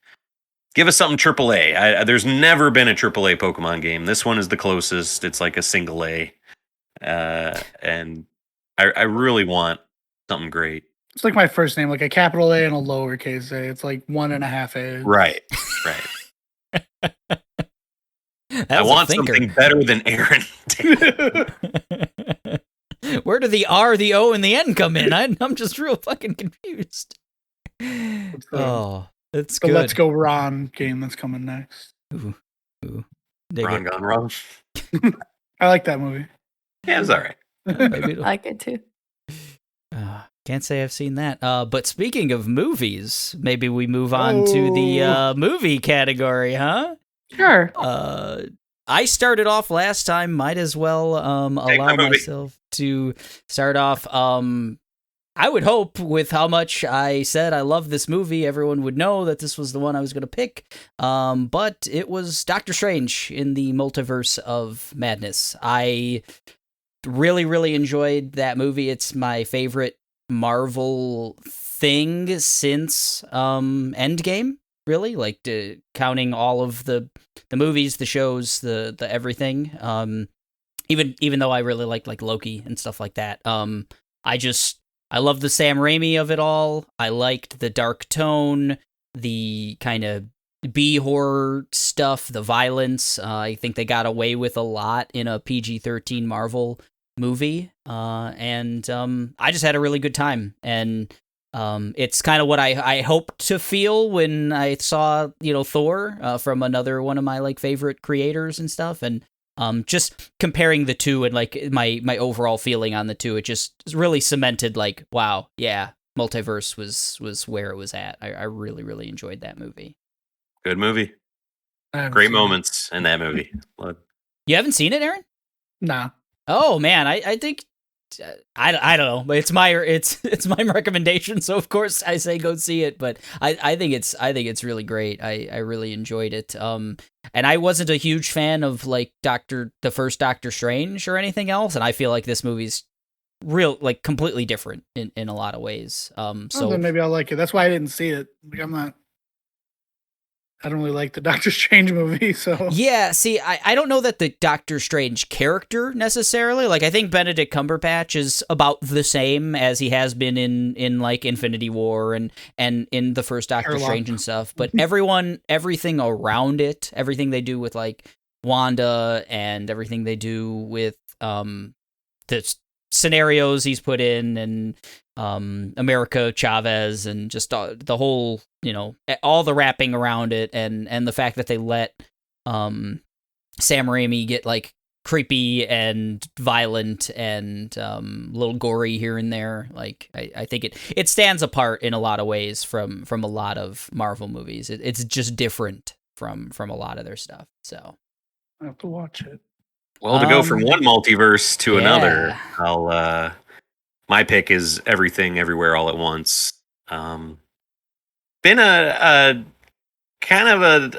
give us something AAA. There's never been a AAA Pokemon game. This one is the closest. It's like a single A. And I really want something great. It's like my first name, like a capital A and a lowercase a. It's like 1.5 A's. Right. I want something better than Aaron. Where do the R, the O, and the N come in? I'm just real fucking confused. It's good. Let's Go Ron game that's coming next. Ooh. Ron Gone Wrong. I like that movie. Yeah, it's all right. I like it too. Can't say I've seen that. But speaking of movies, maybe we move on to the movie category, huh? Sure. I started off last time. Might as well allow myself to start off. I would hope with how much I said I love this movie, everyone would know that this was the one I was going to pick. But it was Doctor Strange in the Multiverse of Madness. I really, really enjoyed that movie. It's my favorite Marvel thing since Endgame. Really, like counting all of the movies, the shows, the everything. Even though I really like Loki and stuff like that. I love the Sam Raimi of it all. I liked the dark tone, the kind of B-horror stuff, the violence. I think they got away with a lot in a PG-13 Marvel movie. And I just had a really good time. And it's kind of what I hoped to feel when I saw, Thor from another one of my like favorite creators and stuff. And just comparing the two and like my overall feeling on the two, it just really cemented like, wow, yeah, Multiverse was where it was at. I really, really enjoyed that movie. Good movie. Great moments in that movie. You haven't seen it, Aaron? No. Oh man, I think I don't know, but it's my recommendation, so of course I say go see it. But I think it's really great. I really enjoyed it. And I wasn't a huge fan of like the first Doctor Strange or anything else, and I feel like this movie's real like completely different in a lot of ways. So then maybe I'll like it. That's why I didn't see it. Like, I don't really like the Doctor Strange movie, so yeah. See, I don't know that the Doctor Strange character necessarily. Like, I think Benedict Cumberbatch is about the same as he has been in like Infinity War and in the first Doctor Strange and stuff. But everything around it, everything they do with like Wanda and everything they do with the scenarios he's put in and America Chavez and just the whole, all the wrapping around it and the fact that they let Sam Raimi get like creepy and violent and a little gory here and there. Like I think it stands apart in a lot of ways from a lot of Marvel movies. It's just different from a lot of their stuff. So I have to watch it. Well, to go from one multiverse to another, my pick is Everything Everywhere All at Once. Been a kind of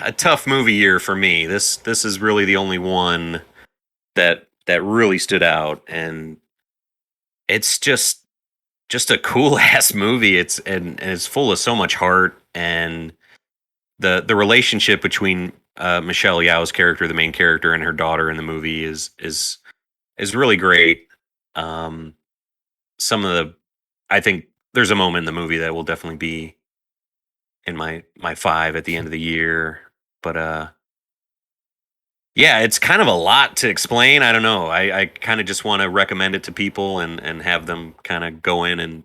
a tough movie year for me. This is really the only one that really stood out, and it's just a cool ass movie. It's full of so much heart, and the relationship between Michelle Yeoh's character, the main character, and her daughter in the movie is really great. I think there's a moment in the movie that will definitely be in my 5 at the end of the year. But yeah, it's kind of a lot to explain. I don't know. I kind of just want to recommend it to people and have them kind of go in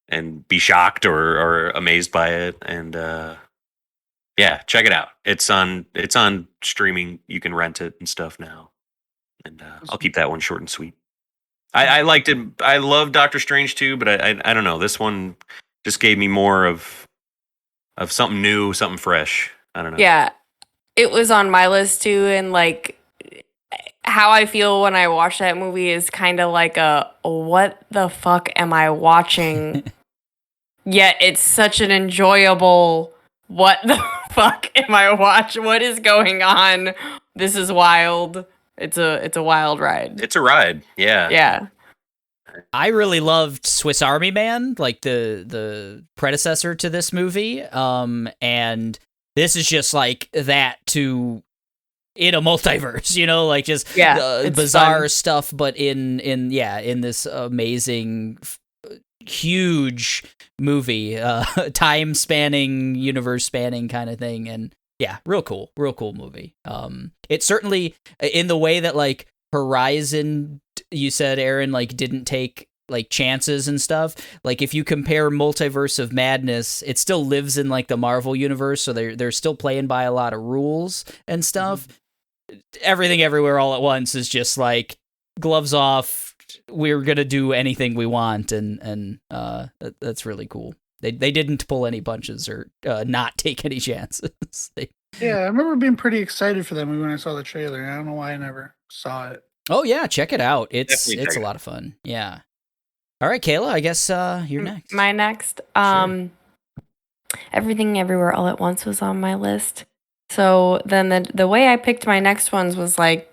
and be shocked or amazed by it. And yeah, check it out. It's on streaming. You can rent it and stuff now. And I'll keep that one short and sweet. I liked it. I love Doctor Strange too, but I don't know. This one just gave me more of something new, something fresh. I don't know. Yeah, it was on my list too, and like how I feel when I watch that movie is kind of like a what the fuck am I watching? Yet it's such an enjoyable what the fuck am I watching? What is going on? This is wild. It's a wild ride. It's a ride. Yeah. Yeah. I really loved Swiss Army Man, like the predecessor to this movie. And this is just like that in a multiverse, like just bizarre fun stuff, but in this amazing, huge movie, time spanning, universe spanning kind of thing. And yeah, real cool movie. It certainly, in the way that like Horizon, you said, Aaron, like didn't take like chances and stuff. Like if you compare Multiverse of Madness, it still lives in like the Marvel universe, so they're still playing by a lot of rules and stuff. Mm-hmm. Everything Everywhere All at Once is just like gloves off. We're gonna do anything we want, and that's really cool. They didn't pull any punches or not take any chances. Yeah, I remember being pretty excited for that movie when I saw the trailer. I don't know why I never saw it. Oh yeah, check it out. It's a lot of fun. Yeah. All right, Kayla, I guess you're next. My next. Sure. Everything Everywhere All at Once was on my list. So then the way I picked my next ones was like,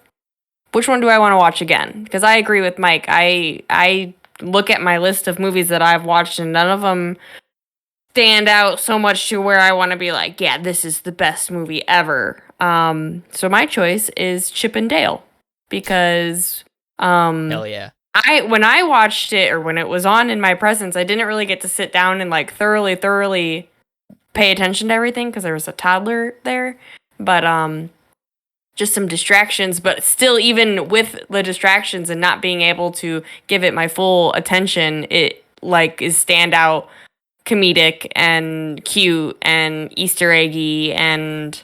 which one do I want to watch again? Because I agree with Mike. I look at my list of movies that I've watched and none of them stand out so much to where I want to be like, yeah, this is the best movie ever. So my choice is Chip and Dale because hell yeah. When I watched it or when it was on in my presence, I didn't really get to sit down and like thoroughly pay attention to everything because there was a toddler there. But just some distractions, but still even with the distractions and not being able to give it my full attention, it like is standout, comedic and cute and Easter eggy and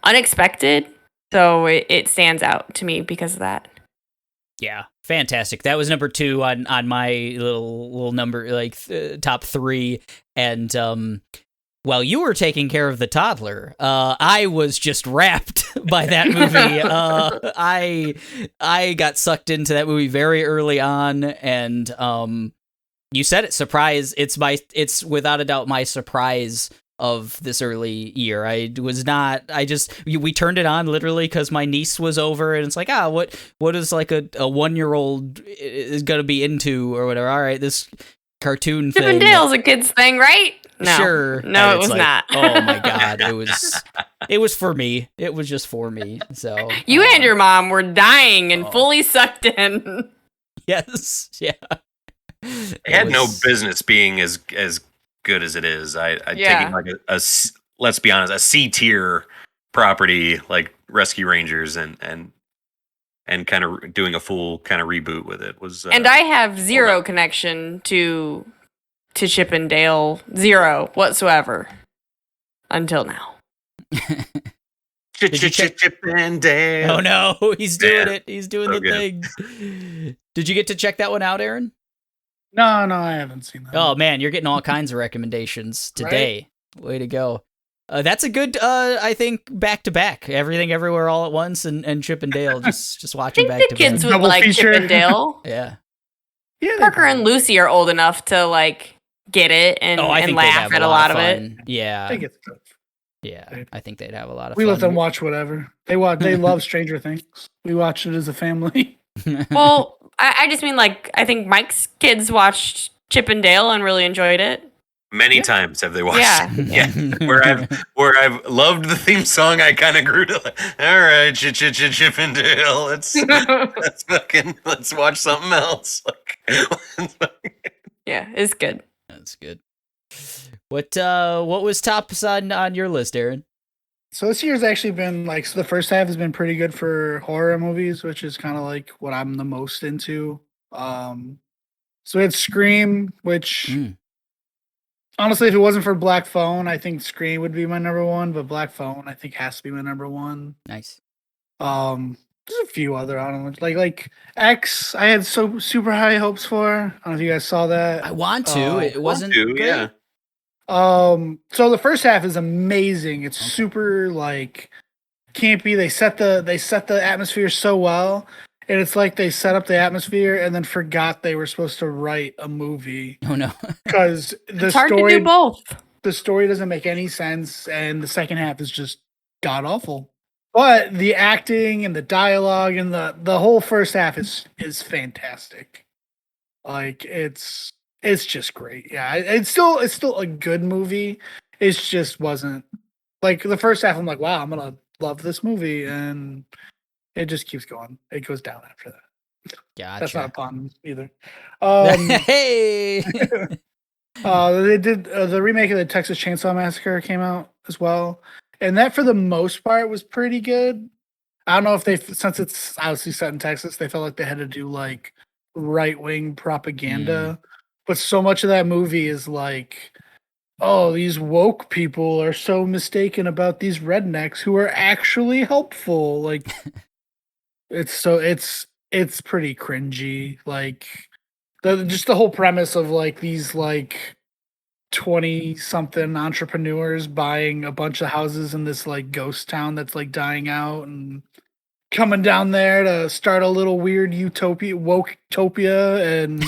unexpected. So it stands out to me because of that. Yeah, fantastic. That was number 2 on my little number, like top 3. And while you were taking care of the toddler, I was just rapt by that movie. I got sucked into that movie very early on, and you said it, surprise. It's without a doubt my surprise of this early year. We turned it on literally because my niece was over, and it's like, what is like a 1-year-old is gonna be into or whatever. All right, this cartoon Chip thing. and Dale's a kid's thing, right? No. Sure. No, it was not. Oh my God. It was for me. It was just for me. So you and your mom were dying and fully sucked in. Yes. Yeah. It had no business being as good as it is. I take it like let's be honest, a C tier property like Rescue Rangers and kind of doing a full kind of reboot with it was. And I have zero connection to Chip and Dale, zero whatsoever, until now. Chip and Dale. Oh no, he's doing it. He's doing the thing. Did you get to check that one out, Aaron? No, I haven't seen that. Oh man, you're getting all kinds of recommendations today. Right? Way to go. That's a good, I think, back to back. Everything, Everywhere, All at Once, and Chip and Dale. Just watching back to back. I think the kids would like feature. Chip and Dale. Yeah. Parker and Lucy are old enough to like get it and laugh at a lot of it. Yeah. I think it's good. Yeah, I think they'd have a lot of we fun. let them watch whatever. They love Stranger Things. We watched it as a family. Well, I just mean like I think Mike's kids watched Chip and Dale and really enjoyed it. Many times have they watched it. Yeah. Where I've loved the theme song, I kind of grew to like, all right, Chip and Dale, let's watch something else. Yeah, it's good. That's good. What was tops on your list, Aaron? So this year's actually been the first half has been pretty good for horror movies, which is kind of like what I'm the most into. So we had Scream, which honestly, if it wasn't for Black Phone, I think Scream would be my number one, but Black Phone I think has to be my number one. Nice. There's a few other, I don't know, like X. I had super high hopes for. I don't know if you guys saw that. I want to. It wasn't good. Yeah. So the first half is amazing. It's super campy. They set the atmosphere so well, and it's like they set up the atmosphere and then forgot they were supposed to write a movie. Oh no, because it's hard to do both. The story doesn't make any sense, and the second half is just god awful. But the acting and the dialogue and the whole first half is fantastic. It's just great. Yeah, it's still a good movie. It just wasn't the first half. I'm like, wow, I'm gonna love this movie, and it just keeps going. It goes down after that. Gotcha. That's not a pun either. Hey, they did the remake of the Texas Chainsaw Massacre came out as well, and that for the most part was pretty good. I don't know if since it's obviously set in Texas, they felt like they had to do right-wing propaganda. But so much of that movie is these woke people are so mistaken about these rednecks who are actually helpful. It's pretty cringy. Just the whole premise of these 20-something entrepreneurs buying a bunch of houses in this ghost town that's dying out and coming down there to start a little weird woke-topia and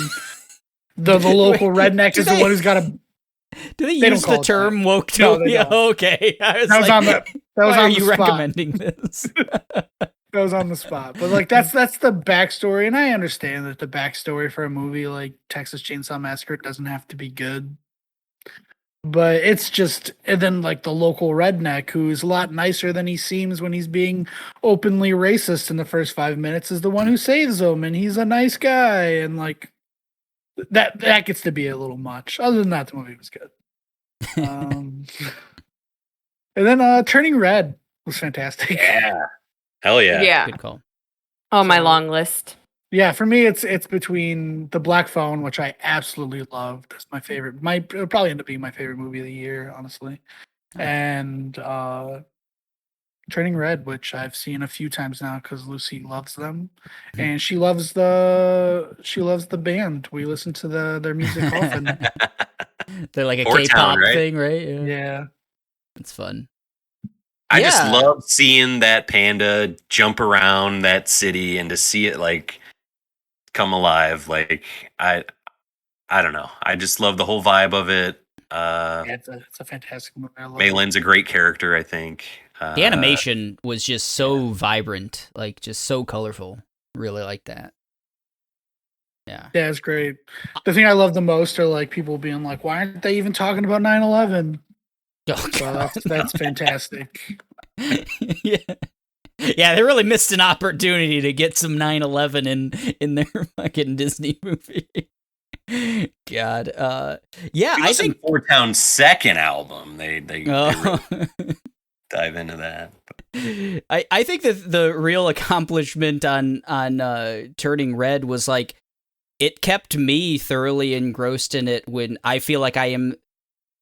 the local redneck is the one who's got a. Do they use the term woke-topia? No, okay. That was on the why are you recommending this? That was on the spot. But that's the backstory, and I understand that the backstory for a movie like Texas Chainsaw Massacre doesn't have to be good. But it's just, and then the local redneck who's a lot nicer than he seems when he's being openly racist in the first 5 minutes is the one who saves him, and he's a nice guy, and that gets to be a little much. Other than that, the movie was good. And then Turning Red was fantastic. Yeah. Hell yeah. Yeah. Good call. Oh, my long list. Yeah, for me, it's between The Black Phone, which I absolutely loved. That's my favorite. It'll probably end up being my favorite movie of the year, honestly. And Turning Red, which I've seen a few times now because Lucy loves them, and she loves the band. We listen to their music often. They're like a K-pop right? thing, right? Yeah. It's fun. I just love seeing that panda jump around that city and to see it come alive. I don't know. I just love the whole vibe of it. It's a fantastic movie. I love Mei it. Lin's a great character, I think. The animation was just so vibrant, like just so colorful. Really like that. Yeah, it's great. The thing I love the most are like people being like, "Why aren't they even talking about 9/11?" Oh, So that's fantastic. yeah. Yeah, they really missed an opportunity to get some 9/11 in their fucking Disney movie. God, yeah, I think Four Town's second album. They really dive into that. I think that the real accomplishment on Turning Red was like it kept me thoroughly engrossed in it when I feel like I am.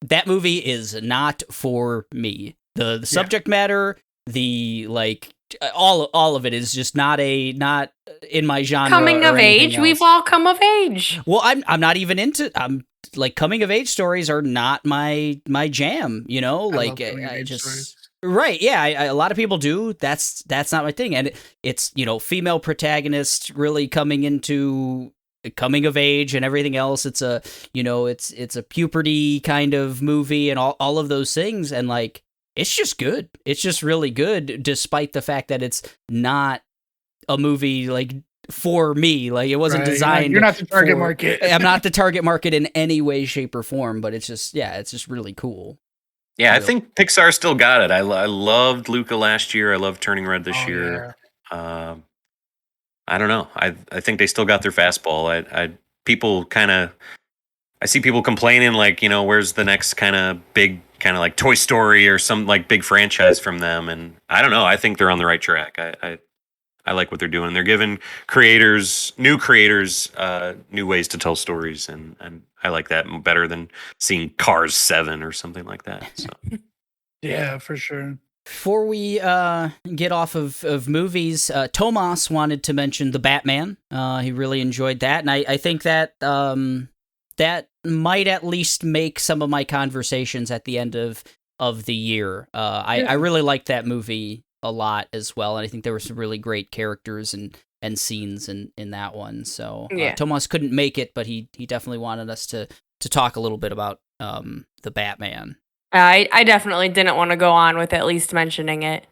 That movie is not for me. The subject matter, the like. All of it is just not in my genre. Coming of age, we've all come of age. Well, I'm not even into. I'm like coming of age stories are not my jam. You know, like I just stories. Right. Yeah, a lot of people do. That's not my thing, and it's female protagonist really coming into coming of age and everything else. It's a it's a puberty kind of movie and all of those things, and like. It's just good. It's just really good, despite the fact that it's not a movie like for me. Like it wasn't designed. You're not the target market. I'm not the target market in any way, shape, or form. But it's just it's just really cool. Yeah, really. I think Pixar still got it. I loved Luca last year. I loved Turning Red this year. Yeah. I don't know. I think they still got their fastball. I see people complaining like, where's the next kind of big kind of like Toy Story or some like big franchise from them, and I don't know. I think they're on the right track. I like what they're doing. They're giving new creators, new ways to tell stories, and I like that better than seeing Cars 7 or something like that. So. Yeah, for sure. Before we get off of movies, Tomas wanted to mention The Batman. He really enjoyed that, and I think that that might at least make some of my conversations at the end of the year. I really liked that movie a lot as well, and I think there were some really great characters and scenes in that one. So Tomas couldn't make it, but he definitely wanted us to talk a little bit about the Batman. I definitely didn't want to go on with at least mentioning it.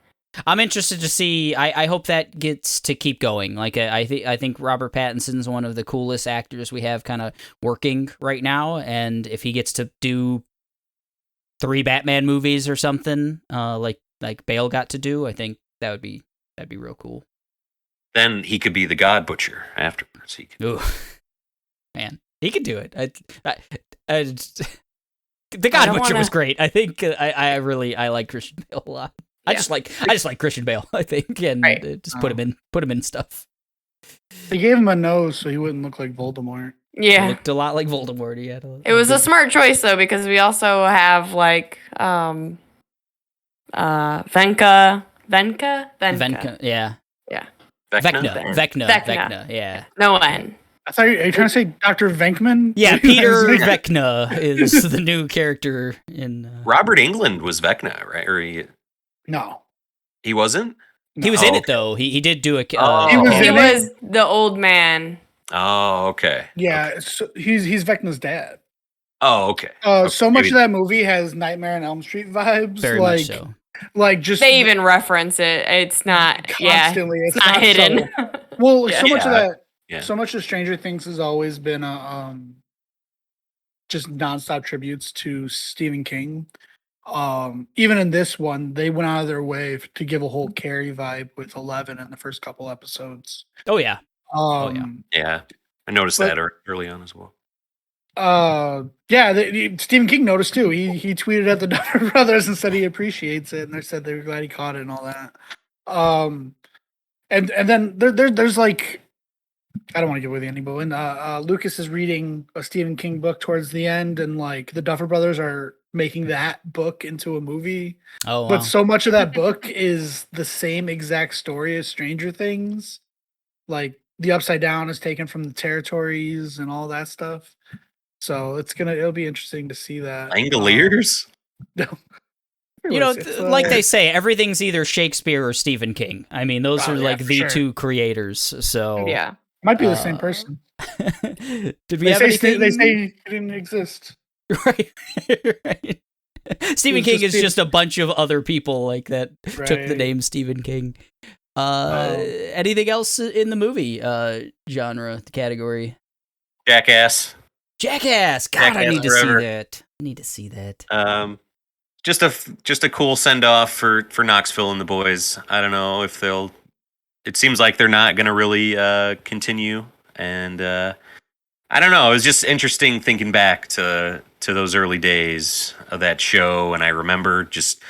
I'm interested to see. I hope that gets to keep going. Like I think Robert Pattinson's one of the coolest actors we have kind of working right now, and if he gets to do 3 Batman movies or something, like Bale got to do, I think that'd be real cool. Then he could be the God Butcher afterwards. Ooh, man, he could do it. The God Butcher was great. I think I like Christian Bale a lot. Yeah. I just like Christian Bale, I think, and just put him in stuff. They gave him a nose so he wouldn't look like Voldemort. Yeah, he looked a lot like Voldemort. It was a smart choice though, because we also have like Venka, yeah, Vecna, yeah. No N. I thought are you trying to say Dr. Venkman? Yeah, Peter Vecna is the new character in. Robert Englund was Vecna, right? No, he wasn't. He was in it though. He did do a. He was the old man. Oh, okay. Yeah, so he's Vecna's dad. Oh, okay. So much of that movie has Nightmare on Elm Street vibes. Very much so. Like just they even reference it. It's not constantly. It's not hidden. Well, so much of that. Yeah. So much of Stranger Things has always been just nonstop tributes to Stephen King. Even in this one, they went out of their way to give a whole Carrie vibe with 11 in the first couple episodes. Oh yeah. Yeah. I noticed that early on as well. Stephen King noticed too. He tweeted at the Duffer Brothers and said he appreciates it, and they said they were glad he caught it and all that. And then there's like. I don't want to give away the ending, but when Lucas is reading a Stephen King book towards the end, and like the Duffer Brothers are making that book into a movie. Oh, wow. But so much of that book is the same exact story as Stranger Things. Like the Upside Down is taken from the territories and all that stuff. So it'll be interesting to see that. Langoliers? Like they say, everything's either Shakespeare or Stephen King. I mean, those are like the two creators. So yeah. Might be the same person. Did we have anything? They say he didn't exist. Right. Right. Stephen King is just a bunch of other people like that took the name Stephen King. Anything else in the movie genre category? Jackass. God, Jackass I need to see that. I need to see that. Just a cool send off for Knoxville and the boys. I don't know if they'll. It seems like they're not going to really continue, and I don't know. It was just interesting thinking back to those early days of that show, and I remember just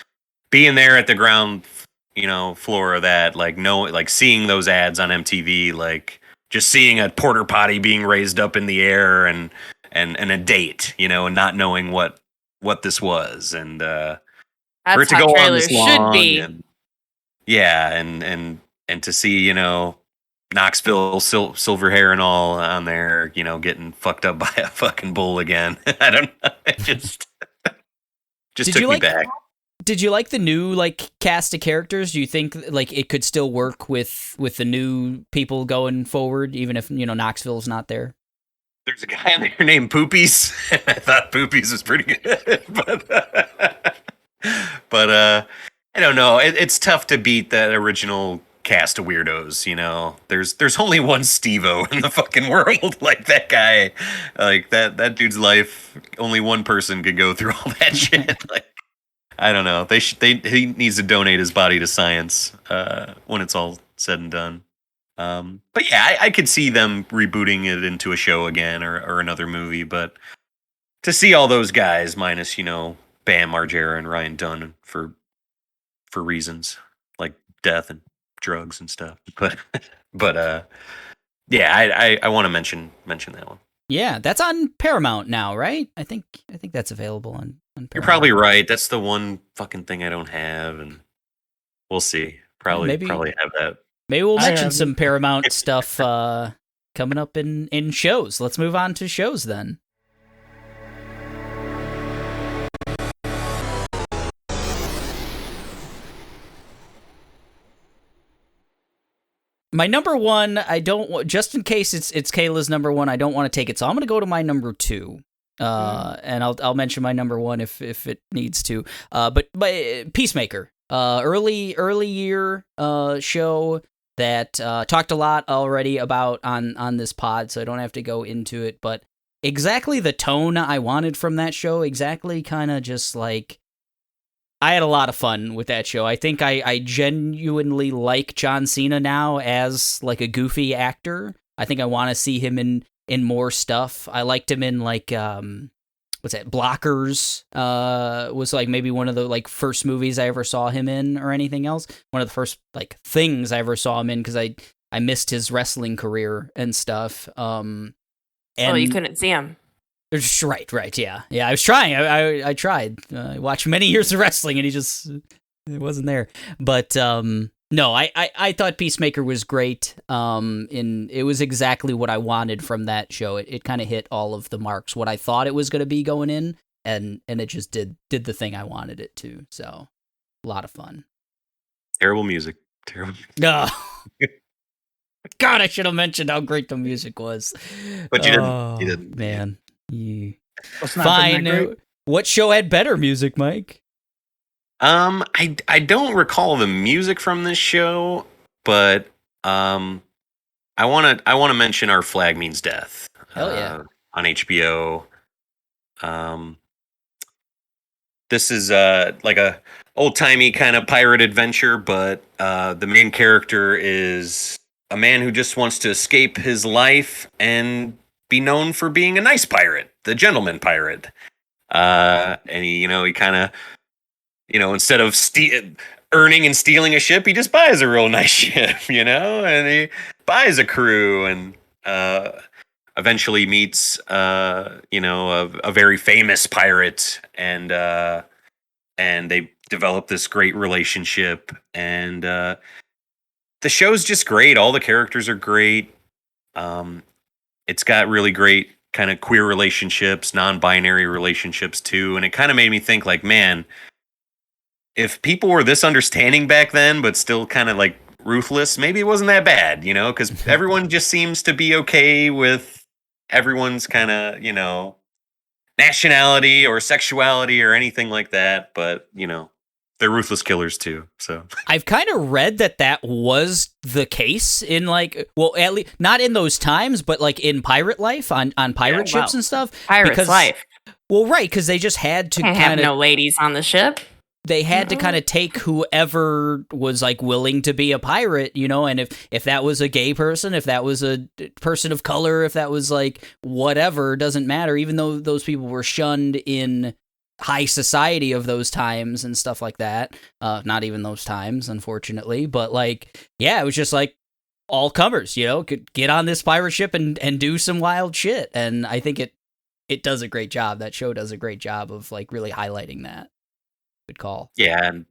being there at the ground, floor of that, like seeing those ads on MTV, like just seeing a porter potty being raised up in the air, and a date, and not knowing what this was, and that's for it to how go on trailers this long, should be. And to see, Knoxville silver hair and all on there, getting fucked up by a fucking bull again. I don't know. It just took me back. Did you like the new cast of characters? Do you think it could still work with the new people going forward, even if Knoxville's not there? There's a guy in there named Poopies. I thought Poopies was pretty good, but I don't know. It's tough to beat that original cast of weirdos. There's only one Steve-O in the fucking world. Like that guy, like that dude's life. Only one person could go through all that shit. I don't know. He needs to donate his body to science when it's all said and done. But yeah, I could see them rebooting it into a show again or another movie. But to see all those guys minus Bam Margera and Ryan Dunn for reasons like death and drugs and stuff. But yeah, I want to mention that one. Yeah, that's on Paramount now, right? I think that's available on Paramount. You're probably right. That's the one fucking thing I don't have, and we'll see. Probably have that. Maybe we'll mention some Paramount stuff coming up in shows. Let's move on to shows then. My number one, I don't just in case it's Kayla's number one, I don't want to take it, so I'm going to go to my number two, and I'll mention my number one if it needs to. But Peacemaker, early year show that talked a lot already about on this pod, so I don't have to go into it. But exactly the tone I wanted from that show, exactly kind of just like. I had a lot of fun with that show. I think I genuinely like John Cena now as like a goofy actor. I think I want to see him in more stuff. I liked him in what's that? Blockers was like maybe one of the first movies I ever saw him in or anything else. One of the first things I ever saw him in because I missed his wrestling career and stuff. And you couldn't see him. Right, yeah. I was trying. I tried. I watched many years of wrestling, and it wasn't there. But no, I thought Peacemaker was great. It was exactly what I wanted from that show. It kind of hit all of the marks. What I thought it was going to be going in, and it just did the thing I wanted it to. So, a lot of fun. Terrible music. No. God, I should have mentioned how great the music was. But you didn't. You didn't. Man. Yeah. Fine. What show had better music, Mike? I don't recall the music from this show, but I want to mention Our Flag Means Death. Hell yeah. On HBO. This is like a old-timey kind of pirate adventure, but the main character is a man who just wants to escape his life and be known for being a nice pirate, the gentleman pirate. And he kind of, instead of earning and stealing a ship, he just buys a real nice ship, and he buys a crew and eventually meets, a very famous pirate, and they develop this great relationship. And the show's just great. All the characters are great. It's got really great kind of queer relationships, non-binary relationships too. And it kind of made me think man, if people were this understanding back then, but still kind of ruthless, maybe it wasn't that bad, because everyone just seems to be okay with everyone's kind of, nationality or sexuality or anything like that, but they're ruthless killers too. So I've kind of read that was the case in at least not in those times, but in pirate life on pirate ships and stuff. Pirate's life. Well, right, because they just had to have no ladies on the ship. They had to kind of take whoever was willing to be a pirate, and if that was a gay person, if that was a person of color, if that was whatever, doesn't matter, even though those people were shunned in high society of those times and stuff like that. Not even those times, unfortunately, but it was just all comers, could get on this pirate ship and do some wild shit. And I think it does a great job. That show does a great job of really highlighting that. Good call. Yeah, and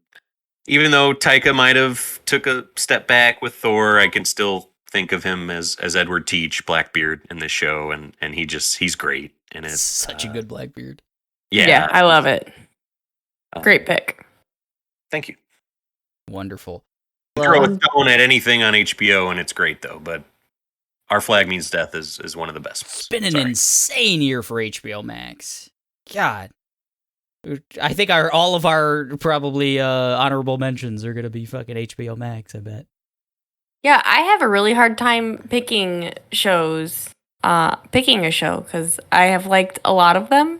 even though Taika might have took a step back with Thor, I can still think of him as Edward Teach, Blackbeard, in this show, and he's great in it. Such a good Blackbeard. Yeah, I love it. Great pick. Thank you. Wonderful. Throw a stone at anything on HBO, and it's great though. But Our Flag Means Death is one of the best. It's been an insane year for HBO Max. God. I think all of our probably honorable mentions are gonna be fucking HBO Max, I bet. Yeah, I have a really hard time picking shows, picking a show because I have liked a lot of them.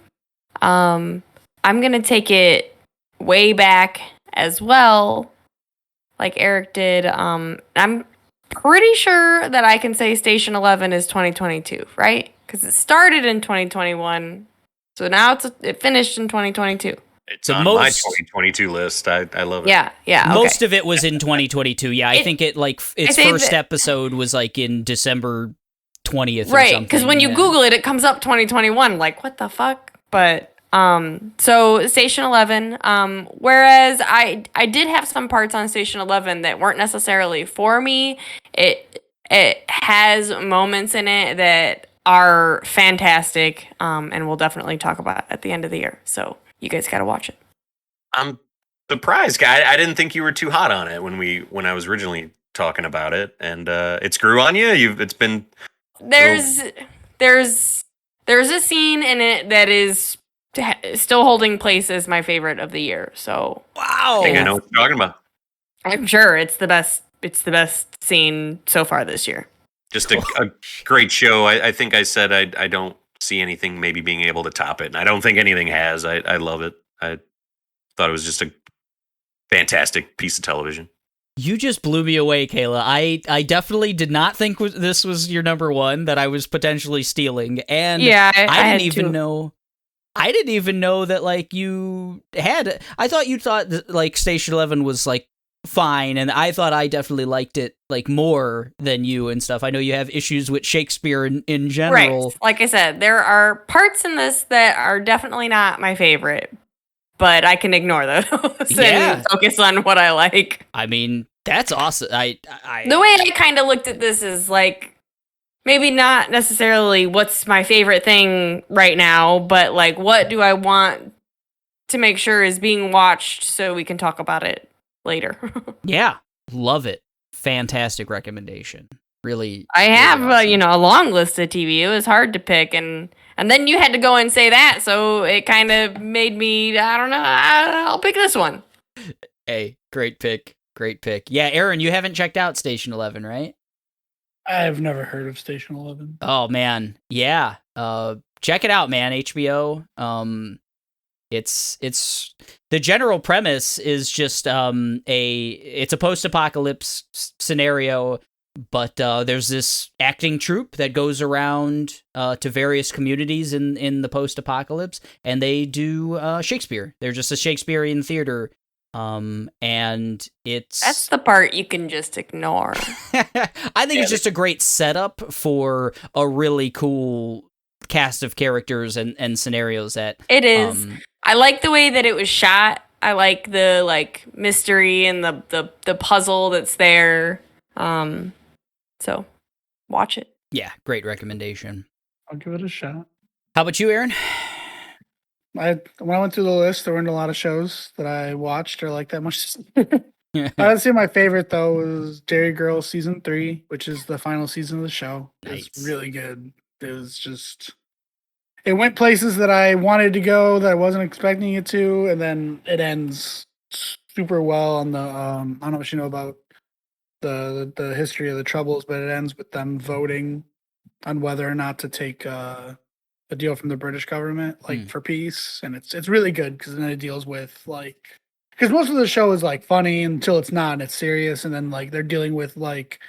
I'm gonna take it way back as well, like Eric did. I'm pretty sure that I can say Station 11 is 2022, right? Because it started in 2021. So now it finished in 2022. It's on my 2022 list. I love it. Yeah. Okay. Most of it was in 2022. Yeah, I think its first episode was in December 20th or something. Right, because when you Google it, it comes up 2021. What the fuck? But so Station 11. Whereas I did have some parts on Station 11 that weren't necessarily for me. It has moments in it that are fantastic, and we'll definitely talk about at the end of the year. So you guys got to watch it. I'm surprised, guy. I didn't think you were too hot on it when I was originally talking about it, and it's grew on you. It's been there's a scene in it that is still holding place as my favorite of the year. So wow, I think I know what you're talking about. I'm sure it's the best. It's the best scene so far this year. Just a great show. I think I said I don't see anything maybe being able to top it. And I don't think anything has. I love it. I thought it was just a fantastic piece of television. You just blew me away, Kayla. I definitely did not think this was your number one that I was potentially stealing. And yeah, I didn't even know. I didn't even know that you had. I thought you thought that, Station 11 was fine, and I thought I definitely liked it more than you and stuff. I know you have issues with Shakespeare in general. Right. Like I said, there are parts in this that are definitely not my favorite, but I can ignore those and focus on what I like. I mean, that's awesome. The way I kind of looked at this is maybe not necessarily what's my favorite thing right now, but what do I want to make sure is being watched so we can talk about it later. Yeah, love it. Fantastic recommendation. Really, I have awesome. A long list of TV. It was hard to pick, and then you had to go and say that, so it kind of made me. I don't know. I'll pick this one. Hey, great pick. Yeah, Aaron, you haven't checked out Station 11, right? I've never heard of Station 11. Oh man, yeah. Check it out, man. HBO. It's the general premise is just it's a post-apocalypse scenario, but there's this acting troupe that goes around to various communities in the post-apocalypse, and they do Shakespeare. They're just a Shakespearean theater, and that's the part you can just ignore. I think it's just a great setup for a really cool cast of characters and scenarios that it is. I like the way that it was shot. I like the mystery and the puzzle that's there. So watch it. Yeah, great recommendation. I'll give it a shot. How about you, Aaron? When I went through the list, there weren't a lot of shows that I watched or liked that much. I'd say my favorite though was Dairy Girl season 3, which is the final season of the show. Nice. It's really good. It was just it went places that I wanted to go that I wasn't expecting it to, and then it ends super well on the I don't know what you know about the history of the Troubles, but it ends with them voting on whether or not to take a deal from the British government, like for peace, and it's really good because then it deals with like because most of the show is like funny until it's not, and it's serious, and then like they're dealing with like,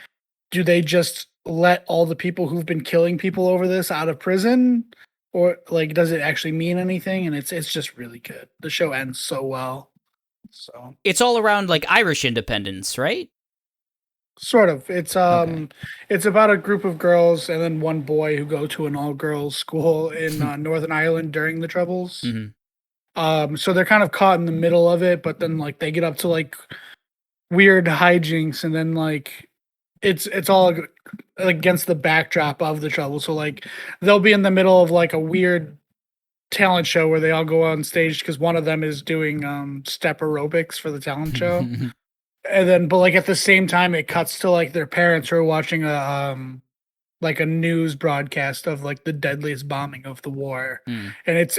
do they just let all the people who've been killing people over this out of prison, or like does it actually mean anything? And it's just really good. The show ends so well, so it's all around like Irish independence, right? sort of. It's about a group of girls and then one boy who go to an all-girls school in Northern Ireland during the Troubles. So they're kind of caught in the middle of it, but then like they get up to like weird hijinks, and then like it's all against the backdrop of the Trouble. So like they'll be in the middle of like a weird talent show where they all go on stage because one of them is doing step aerobics for the talent show. And then, but like at the same time, it cuts to like their parents who are watching a news broadcast of like the deadliest bombing of the war, and it's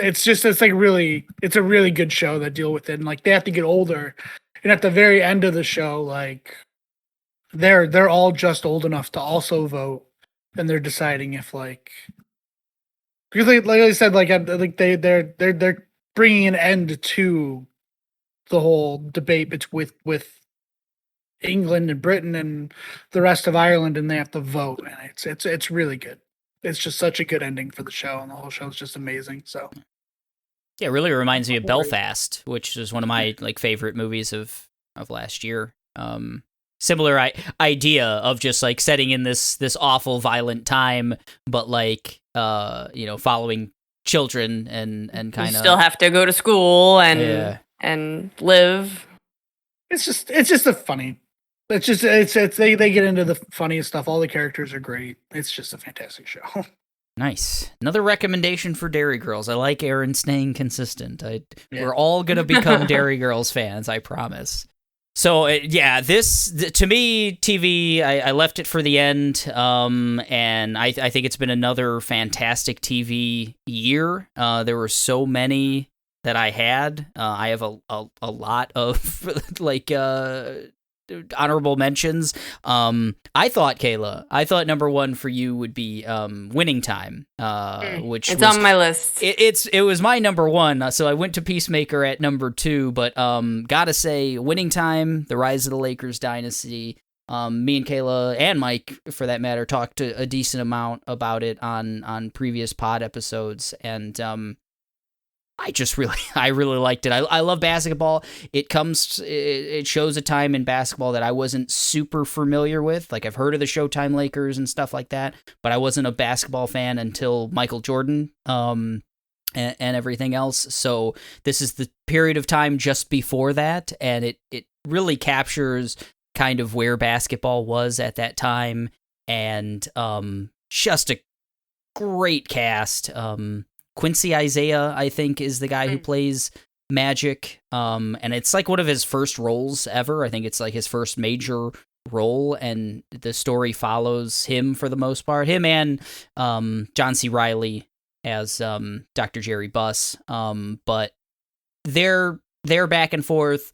like really, it's a really good show that deal with it. And like they have to get older, and at the very end of the show, like they're all just old enough to also vote, and they're deciding if like because like I said, like they're bringing an end to the whole debate with England and Britain and the rest of Ireland, and they have to vote, and it's really good. It's just such a good ending for the show, and the whole show is just amazing. So yeah, it really reminds me of Belfast, which is one of my like favorite movies of last year. Similar idea of just like setting in this awful violent time, but like following children and kind of still have to go to school and live. It's just a funny. It's they get into the funniest stuff. All the characters are great. It's just a fantastic show. Nice. Another recommendation for Dairy Girls. I like Aaron staying consistent. We're all gonna become Dairy Girls fans. I promise. So this to me, TV. I left it for the end, and I think it's been another fantastic TV year. There were so many that I had. I have a lot of like honorable mentions. I thought, Kayla, number one for you would be Winning Time, which it's on my list. It was my number one, so I went to Peacemaker at number two, but gotta say, Winning Time, The Rise of the Lakers Dynasty. Me and Kayla and Mike, for that matter, talked a decent amount about it on previous pod episodes, and I really liked it. I love basketball. It shows a time in basketball that I wasn't super familiar with. Like I've heard of the Showtime Lakers and stuff like that, but I wasn't a basketball fan until Michael Jordan, and everything else. So this is the period of time just before that, and it really captures kind of where basketball was at that time, and just a great cast. Quincy Isaiah, I think, is the guy who plays Magic, and it's like one of his first roles ever. I think it's like his first major role, and the story follows him for the most part. Him and John C. Reilly as Dr. Jerry Buss, but they're back and forth.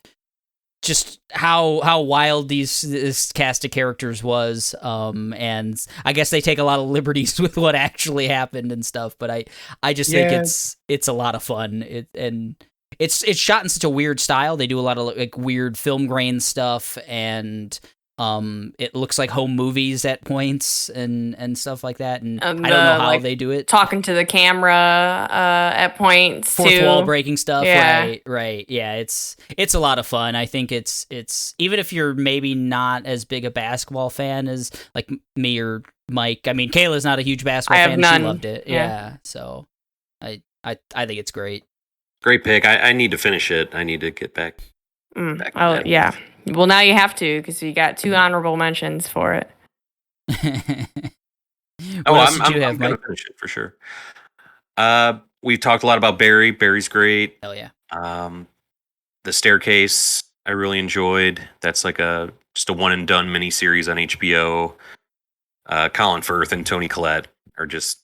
Just how wild this cast of characters was, and I guess they take a lot of liberties with what actually happened and stuff. But I just think it's a lot of fun. It's shot in such a weird style. They do a lot of like weird film grain stuff, and it looks like home movies at points and stuff like that. And I don't know how they do it. Talking to the camera at points, fourth wall breaking stuff. Yeah. Right. Yeah, it's a lot of fun. I think it's even if you're maybe not as big a basketball fan as like me or Mike. I mean, Kayla's not a huge basketball fan. None. She loved it. Yeah. So I think it's great. Great pick. I need to finish it. I need to get back. Yeah. Well, now you have to because you got 2 honorable mentions for it. I'm going to finish it for sure. We've talked a lot about Barry. Barry's great. Hell yeah. The Staircase, I really enjoyed. That's like just a one and done miniseries on HBO. Colin Firth and Toni Collette are just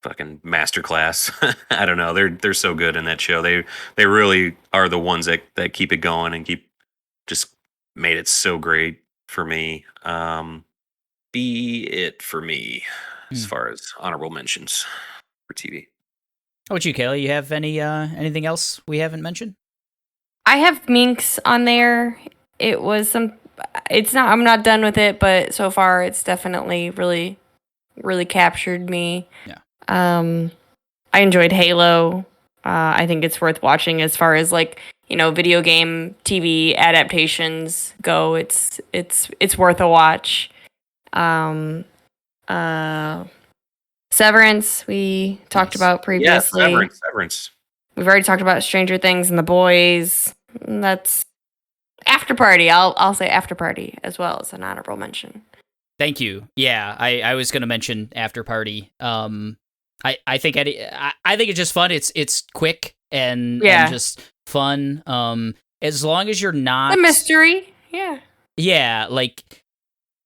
fucking masterclass. I don't know. They're so good in that show. They really are the ones that keep it going and keep just made it so great for me. Be it for me as far as honorable mentions for TV. How about you, Kayla? You have anything else we haven't mentioned? I have Minx on there. It was it's not, I'm not done with it, but so far it's definitely really, really captured me. Yeah. I enjoyed Halo. I think it's worth watching as far as like, video game TV adaptations go. It's worth a watch. Severance we talked about previously. Yeah, Severance. We've already talked about Stranger Things and The Boys. That's After Party. I'll say After Party as well as an honorable mention. Thank you. Yeah, I was going to mention After Party. I think it's just fun. It's quick and just fun. As long as you're not the mystery. Yeah. Yeah, like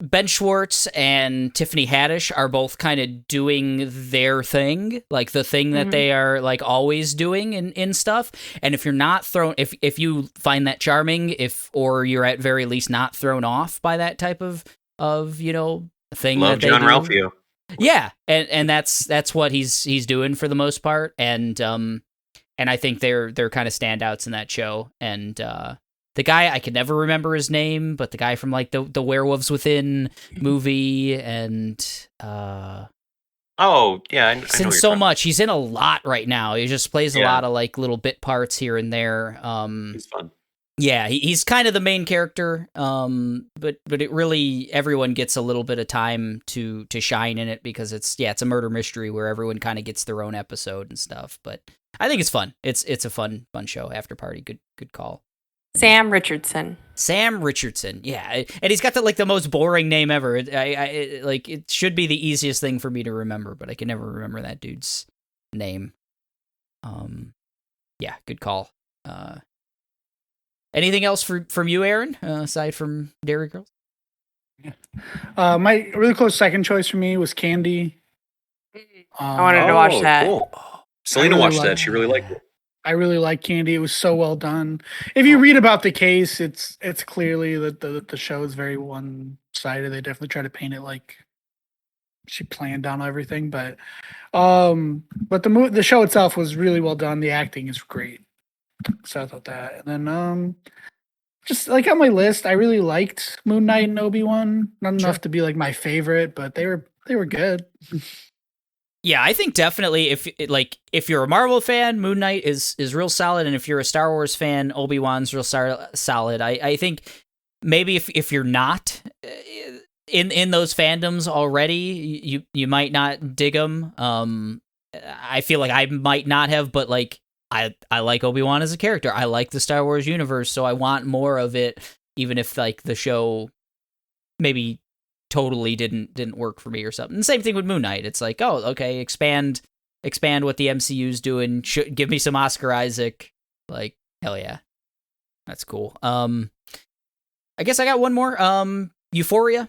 Ben Schwartz and Tiffany Haddish are both kind of doing their thing, like the thing that they are like always doing in stuff. And if you're not thrown, if you find that charming, or you're at very least not thrown off by that type of thing, love that John they do. Ralphio. Yeah, and that's what he's doing for the most part, and I think they're kind of standouts in that show. And the guy, I can never remember his name, but the guy from like the Werewolves Within movie, and oh yeah, he's in so much. He's in a lot right now. He just plays a lot of like little bit parts here and there. He's fun. Yeah, he's kind of the main character, but it really, everyone gets a little bit of time to shine in it, because it's a murder mystery where everyone kind of gets their own episode and stuff. But I think it's fun. It's a fun show. After Party, good call. Sam Richardson, yeah, and he's got the most boring name ever. It should be the easiest thing for me to remember, but I can never remember that dude's name. Yeah, good call. Anything else from you, Aaron, aside from Dairy Girls? Yeah. My really close second choice for me was Candy. I wanted to watch that. Cool. Selena watched that. She really liked it. I really like Candy. It was so well done. If you read about the case, it's clearly that the show is very one-sided. They definitely try to paint it like she planned on everything, but the show itself was really well done. The acting is great. So I thought that. And then just like on my list, I really liked Moon Knight and Obi-Wan. Not enough to be like my favorite, but they were good. Yeah, I think definitely if you're a Marvel fan, Moon Knight is real solid, and if you're a Star Wars fan, Obi-Wan's real solid. I think maybe if you're not in those fandoms already, you might not dig them. I feel like I might not have, but like I like Obi-Wan as a character. I like the Star Wars universe, so I want more of it, even if like the show maybe totally didn't work for me or something. And same thing with Moon Knight. It's like, oh, okay, expand what the MCU's doing. Give me some Oscar Isaac. Like, hell yeah. That's cool. I guess I got one more. Euphoria,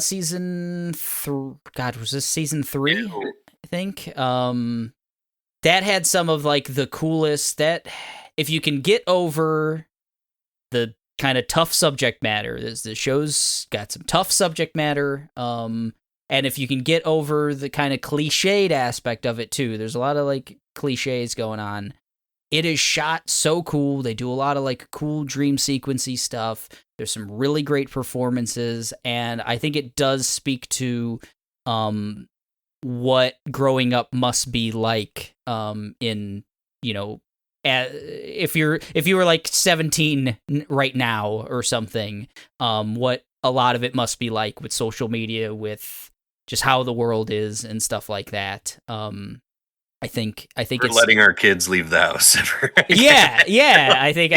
season 3. God, was this season 3? I think. That had some of like the coolest, that if you can get over the kind of tough subject matter, the show's got some tough subject matter, and if you can get over the kind of cliched aspect of it too, there's a lot of like cliches going on. It is shot so cool. They do a lot of like cool dream sequency stuff. There's some really great performances, and I think it does speak to what growing up must be like in, if you were like 17 right now or something, what a lot of it must be like with social media, with just how the world is and stuff like that. I think we're it's letting our kids leave the house. yeah. I think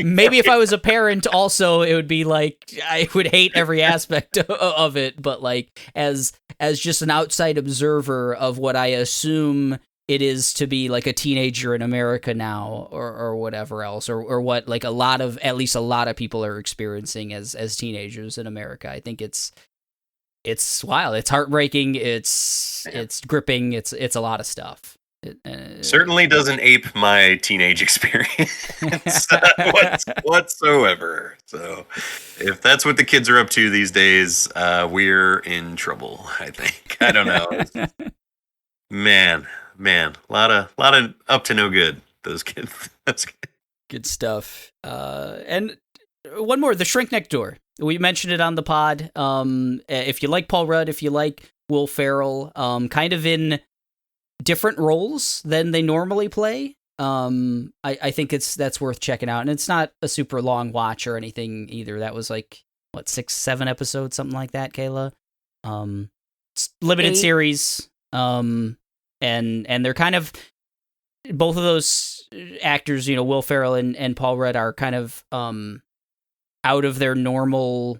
maybe if I was a parent also, it would be like, I would hate every aspect of it, but like as just an outside observer of what I assume it is to be like a teenager in America now, or whatever else, or what like at least a lot of people are experiencing as teenagers in America. I think it's it's wild. It's heartbreaking. It's gripping. It's a lot of stuff. Certainly doesn't ape my teenage experience whatsoever. So, if that's what the kids are up to these days, we're in trouble. I think. I don't know. Man, a lot of up to no good. Those kids. That's good stuff. And one more, The Shrink Next Door. We mentioned it on the pod. If you like Paul Rudd, if you like Will Ferrell, kind of in different roles than they normally play. I think that's worth checking out, and it's not a super long watch or anything either. That was like 6-7 episodes, something like that, Kayla. It's limited 8. series. And they're kind of, both of those actors, Will Ferrell and Paul Rudd, are kind of out of their normal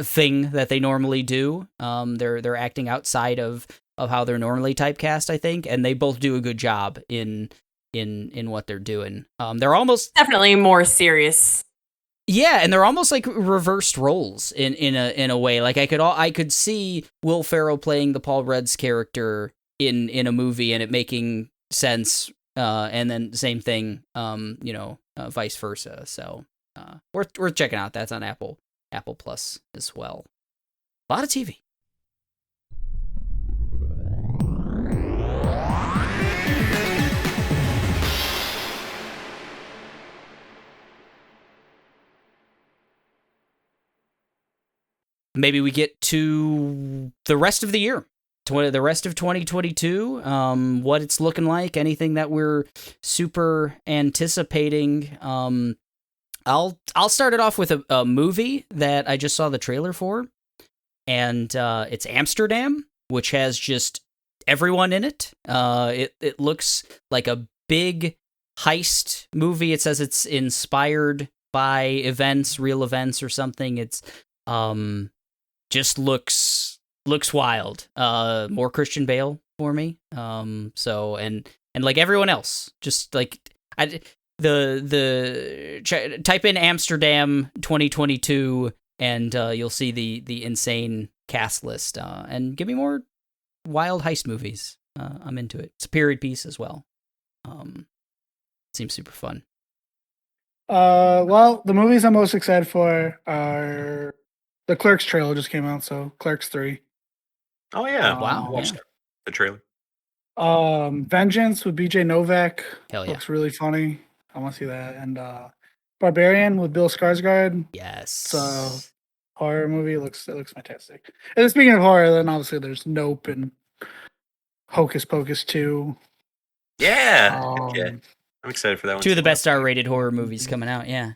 thing that they normally do. They're acting outside of how they're normally typecast, I think, and they both do a good job in what they're doing. They're almost definitely more serious. Yeah, and they're almost like reversed roles in a way. Like I could see Will Ferrell playing the Paul Rudd's character in a movie and it making sense, and then same thing, vice versa. So worth checking out. That's on Apple Plus as well. A lot of TV. Maybe we get to the rest of the year, the rest of 2022, what it's looking like, anything that we're super anticipating. I'll start it off with a movie that I just saw the trailer for, and it's Amsterdam, which has just everyone in it. It looks like a big heist movie. It says it's inspired by real events or something. It's just looks wild. More Christian Bale for me. So and like everyone else, just like type in Amsterdam 2022 and you'll see the insane cast list. And give me more wild heist movies. I'm into it. It's a period piece as well. Seems super fun. Well, the movies I'm most excited for are the Clerks trailer just came out, so Clerks 3. Oh yeah, wow! I watched the trailer. Vengeance with BJ Novak. Hell yeah, looks really funny. I want to see that. And Barbarian with Bill Skarsgård. Yes. So horror movie. It looks fantastic. And then speaking of horror, then obviously there's Nope and Hocus Pocus 2. Yeah. Okay. I'm excited for that one. 2 of the best R-rated horror movies coming out. Yeah.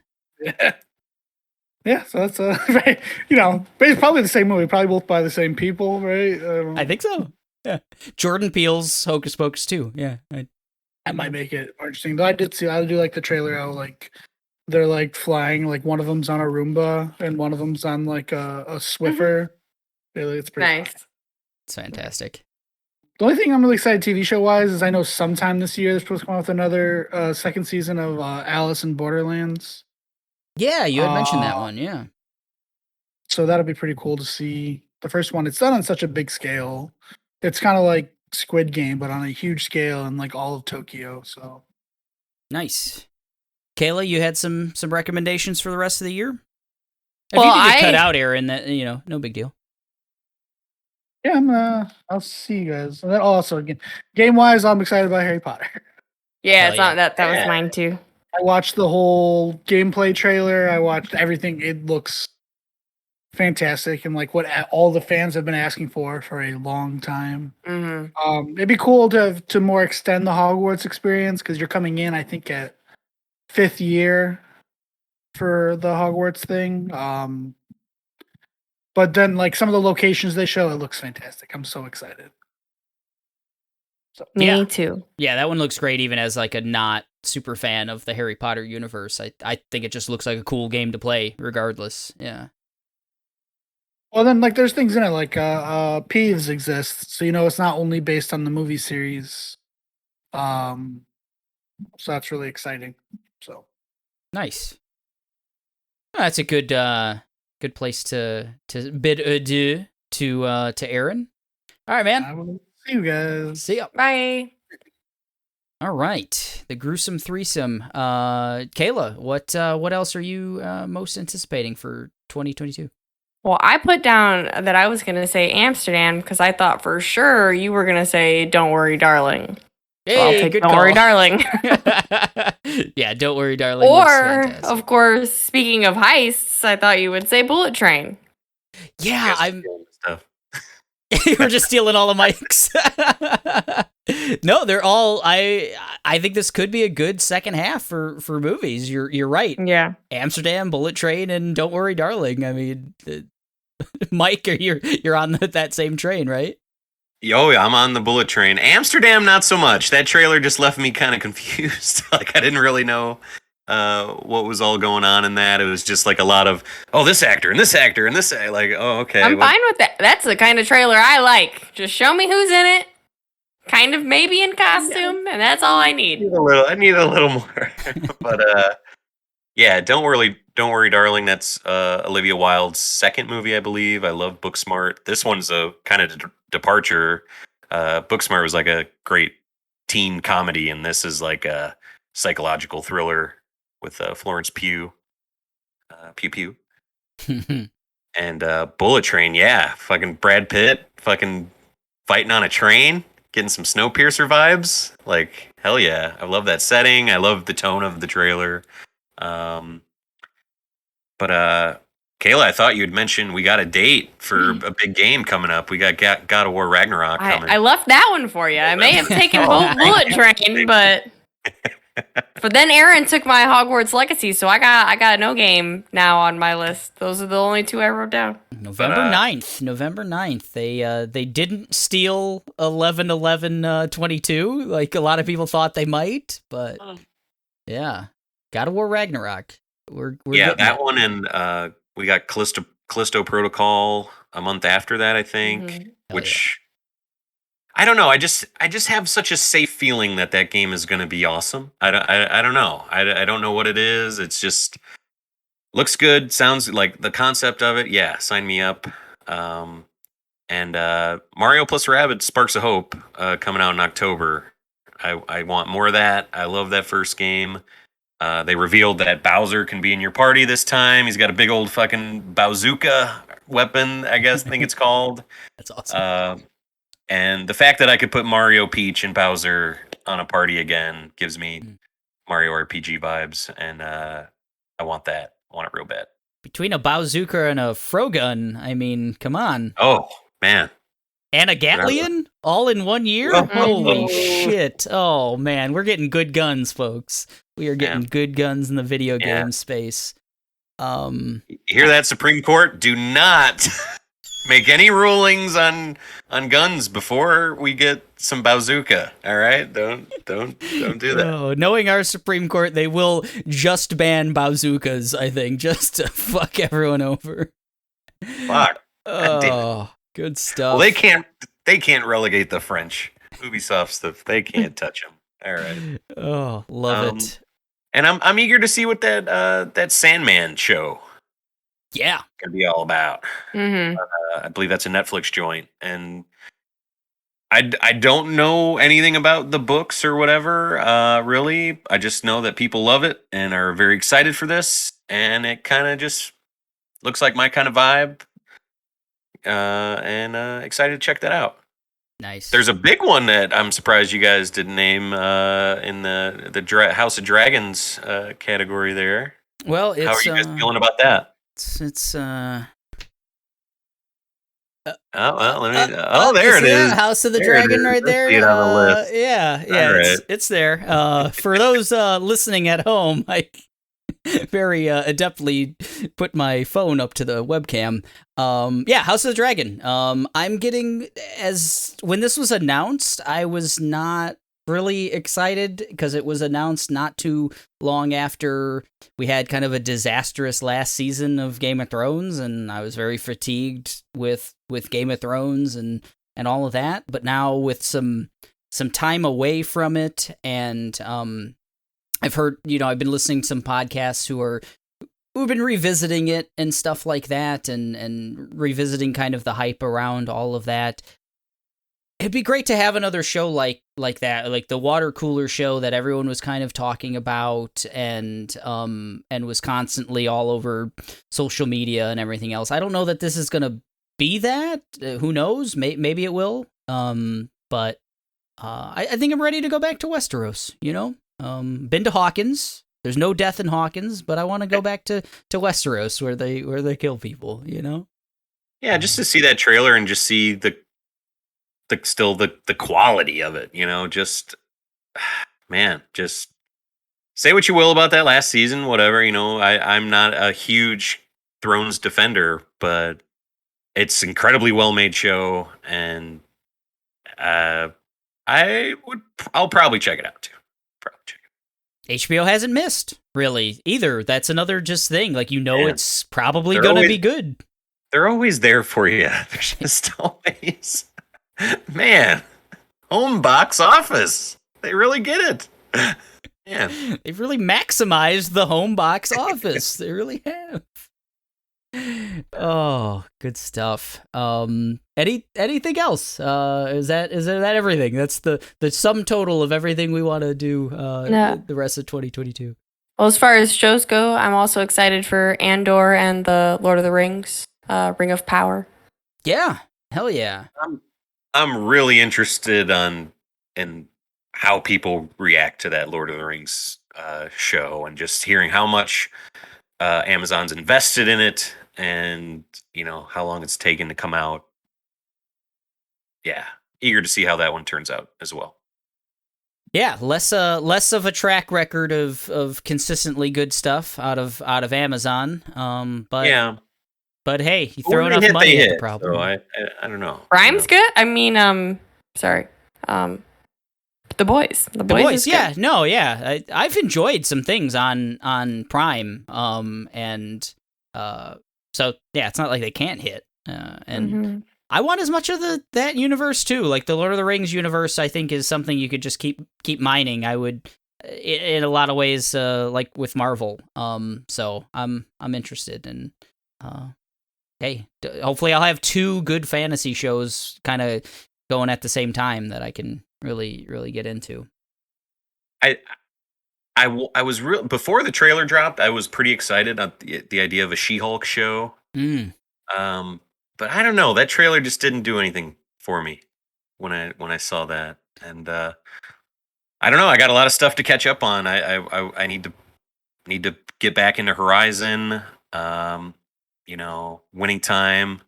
Yeah, so that's right. It's probably the same movie, probably both by the same people, right? I think so. Yeah, Jordan Peele's Hocus Pocus 2. Yeah, that might make it more interesting. Though I do like the trailer how like they're like flying, like one of them's on a Roomba and one of them's on like a Swiffer. Really, it's pretty nice. fun. It's fantastic. The only thing I'm really excited TV show wise is I know sometime this year they're supposed to come out with another second season of Alice in Borderlands. Yeah, you had mentioned that one, yeah. So that'll be pretty cool to see. The first one, it's done on such a big scale. It's kind of like Squid Game, but on a huge scale in like all of Tokyo. So nice. Kayla, you had some recommendations for the rest of the year? If well, you can get cut out, Aaron, that no big deal. Yeah, I'll see you guys. And then also again, game wise, I'm excited about Harry Potter. Yeah, it's not that was mine too. I watched the whole gameplay trailer. I watched everything. It looks fantastic and like what all the fans have been asking for a long time. Mm-hmm. It'd be cool to more extend the Hogwarts experience because you're coming in, I think, at 5th year for the Hogwarts thing. But then like some of the locations they show, it looks fantastic. I'm so excited. So, Me too. Yeah, that one looks great even as like a not super fan of the Harry Potter universe. I think it just looks like a cool game to play regardless. Yeah. Well, then like there's things in it like Peeves exists. So it's not only based on the movie series. So that's really exciting. So nice. Well, that's a good place to bid adieu to Aaron. All right, man. I will see you guys. See ya. Bye. All right, the gruesome threesome. Kayla, what else are you most anticipating for 2022? Well, I put down that I was going to say Amsterdam because I thought for sure you were going to say Don't Worry, Darling. So I'll take good Don't call. Worry, Darling. Yeah, Don't Worry, Darling. Or, of course, speaking of heists, I thought you would say Bullet Train. Yeah, I'm. Stuff. We're just stealing all the mics. No, they're all. I think this could be a good second half for movies. You're right. Yeah. Amsterdam, Bullet Train, and Don't Worry, Darling. I mean, Mike, you're on that same train, right? Oh yeah, I'm on the Bullet Train. Amsterdam, not so much. That trailer just left me kind of confused. Like I didn't really know what was all going on in that. It was just like a lot of this actor and this actor and this like okay. I'm fine with that. That's the kind of trailer I like. Just show me who's in it. Kind of maybe in costume, and that's all I need. I need a little more. But yeah, Don't Worry, Darling. That's Olivia Wilde's second movie, I believe. I love Booksmart. This one's a kind of departure. Booksmart was like a great teen comedy, and this is like a psychological thriller with Florence Pugh. Pew Pew. And Bullet Train, yeah. Fucking Brad Pitt, fucking fighting on a train, getting some Snowpiercer vibes. Like, hell yeah. I love that setting. I love the tone of the trailer. But Kayla, I thought you'd mentioned we got a date for a big game coming up. We got God of War Ragnarok coming. I left that one for you. I may have taken Bullet Train, but then Aaron took my Hogwarts Legacy, so I got no game now on my list. Those are the only two I wrote down. November 9th. They didn't steal 11/11/22 like a lot of people thought they might, but yeah. God of War Ragnarok. We're that one, and we got Callisto Protocol a month after that, I think. Which I don't know. I just have such a safe feeling that game is going to be awesome. I don't know. I don't know what it is. It's just looks good. Sounds like the concept of it. Yeah, sign me up. And Mario plus Rabbids Sparks of Hope coming out in October. I want more of that. I love that first game. They revealed that Bowser can be in your party this time. He's got a big old fucking bazooka weapon, I think it's called. That's awesome. And the fact that I could put Mario, Peach, and Bowser on a party again gives me Mario RPG vibes, and I want that. I want it real bad. Between a bazooka and a Frogun, I mean, come on. Oh, man. And a Gatlian all in 1 year? Holy shit. Oh, man. We're getting good guns, folks. We are getting good guns in the video game space. You hear that, Supreme Court? Do not make any rulings on guns before we get some bazooka. All right? Don't do that. Oh, knowing our Supreme Court, they will just ban bazookas, I think, just to fuck everyone over. Fuck. Oh, good stuff. Well, they can't relegate the French. Ubisoft stuff. They can't touch them. All right. Oh, love it. And I'm eager to see what that Sandman show gonna be all about. I believe that's a Netflix joint, and I don't know anything about the books or whatever. Really, I just know that people love it and are very excited for this, and it kind of just looks like my kind of vibe. And excited to check that out. Nice. There's a big one that I'm surprised you guys didn't name in the House of Dragons category there. Well, how are you guys feeling about that? It's there it is. House of the Dragon right there. See it on the list. Yeah, it's there. For those listening at home, I very adeptly put my phone up to the webcam. House of the Dragon. I'm getting, when this was announced, I was not really excited because it was announced not too long after we had kind of a disastrous last season of Game of Thrones, and I was very fatigued with Game of Thrones and all of that. But now with some time away from it, and I've heard, I've been listening to some podcasts who are we've been revisiting it and stuff like that, and revisiting kind of the hype around all of that. It'd be great to have another show like that, like the water cooler show that everyone was kind of talking about, and was constantly all over social media and everything else. I don't know that this is gonna be that. Who knows? Maybe it will. But I think I'm ready to go back to Westeros. You know, been to Hawkins. There's no death in Hawkins, but I want to go back to Westeros where they kill people. You know. Yeah, just to see that trailer and just see the quality of it, you know, just man, just say what you will about that last season, whatever, you know, I'm not a huge Thrones defender, but it's incredibly well made show, and I'll probably check it out too. HBO hasn't missed really either. That's another just thing. Like, you know, it's probably They're gonna always, be good. They're always there for you. They're just always, man, home box office. They really get it. Man. They've really maximized the home box office. They really have. Oh, good stuff. Anything else? Is that everything? That's the sum total of everything we want to do the rest of 2022. Well, as far as shows go, I'm also excited for Andor and the Lord of the Rings, Ring of Power. Yeah, hell yeah. I'm really interested in how people react to that Lord of the Rings show, and just hearing how much Amazon's invested in it, and you know how long it's taken to come out. Yeah, eager to see how that one turns out as well. Yeah, less of a track record of consistently good stuff out of Amazon. But hey, you throw enough money at the problem. So I don't know. Prime's good. I mean, sorry. The Boys. The Boys. Yeah. Good. No. Yeah. I've enjoyed some things on Prime. So yeah, it's not like they can't hit. And I want as much of that universe too. Like the Lord of the Rings universe, I think is something you could just keep mining. I would, in a lot of ways, like with Marvel. So I'm interested, and hey, hopefully I'll have two good fantasy shows kind of going at the same time that I can really get into. I was real before the trailer dropped. I was pretty excited at the idea of a She-Hulk show. But I don't know. That trailer just didn't do anything for me when I saw that, and I don't know. I got a lot of stuff to catch up on. I need to get back into Horizon. You know, Winning Time.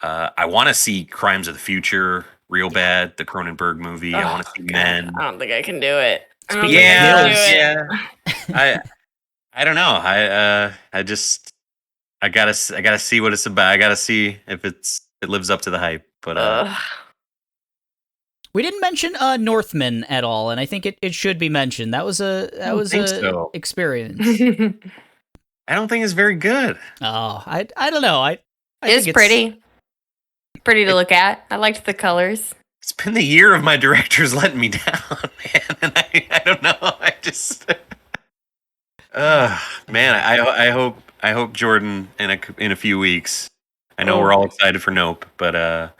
I want to see Crimes of the Future real bad. The Cronenberg movie. I want to see Men. I don't think I can do it. Yeah. I don't know. I gotta see what it's about. I gotta see if it lives up to the hype. But we didn't mention Northman at all, and I think it should be mentioned. That was a experience. I don't think it's very good. Oh, I don't know. I it's think pretty to look at. I liked the colors. It's been the year of my directors letting me down, man, and I don't know. I just, man, I hope Jordan in a few weeks. I know we're all excited for Nope, but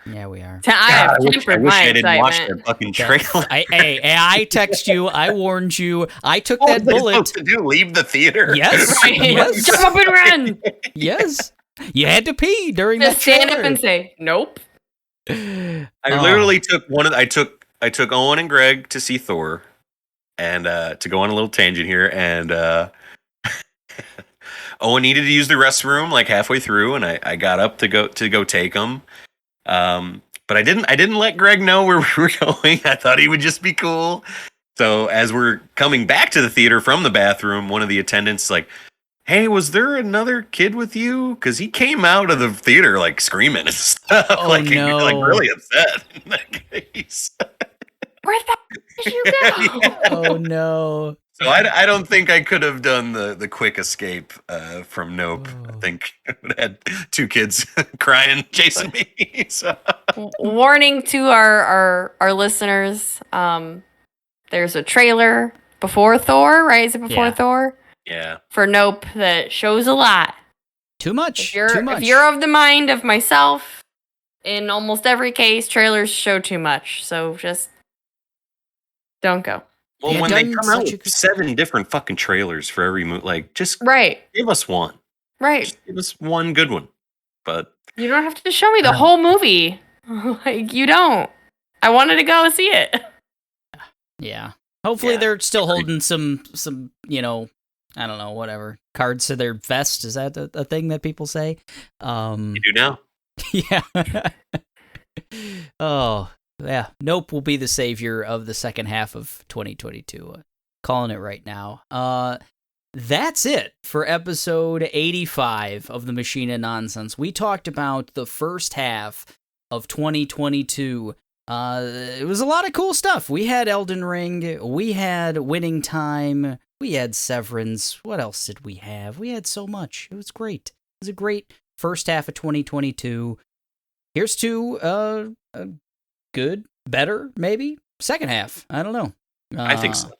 yeah, we are. I wish I didn't watch that fucking trailer. I text you. I warned you. I took that bullet. To do? Leave the theater? Yes. Yes. Jump up and run. Yes. You had to pee during Just that trailer. stand up and say nope. I literally took I took Owen and Greg to see Thor, and to go on a little tangent here, and Owen needed to use the restroom like halfway through, and I got up to go take him. But I didn't let Greg know where we were going. I thought he would just be cool. So as we're coming back to the theater from the bathroom, one of the attendants like, "Hey, was there another kid with you? Because he came out of the theater like screaming and stuff, like really upset." Where the did you go? Yeah. Oh no! So I don't think I could have done the quick escape from Nope. I think I would have had two kids crying, chasing me. So. Warning to our listeners: there's a trailer before Thor, right? Is it before Thor? Yeah. for Nope that shows a lot. Too much. If you're of the mind of myself, in almost every case, trailers show too much. So just don't go. Well, when they come out with 7 different fucking trailers for every movie, like, just give us one. Right. Just give us one good one. But you don't have to show me the whole movie. Like, you don't. I wanted to go see it. Yeah. Hopefully they're still holding some, you know, I don't know, whatever, cards to their vest. Is that a thing that people say? You do now. Yeah. Oh, yeah. Nope will be the savior of the second half of 2022. Calling it right now. That's it for episode 85 of the Machine of Nonsense. We talked about the first half of 2022. It was a lot of cool stuff. We had Elden Ring. We had Winning Time. We had Severance. What else did we have? We had so much. It was great. It was a great first half of 2022. Here's to a good, better, maybe second half. I don't know. I think so.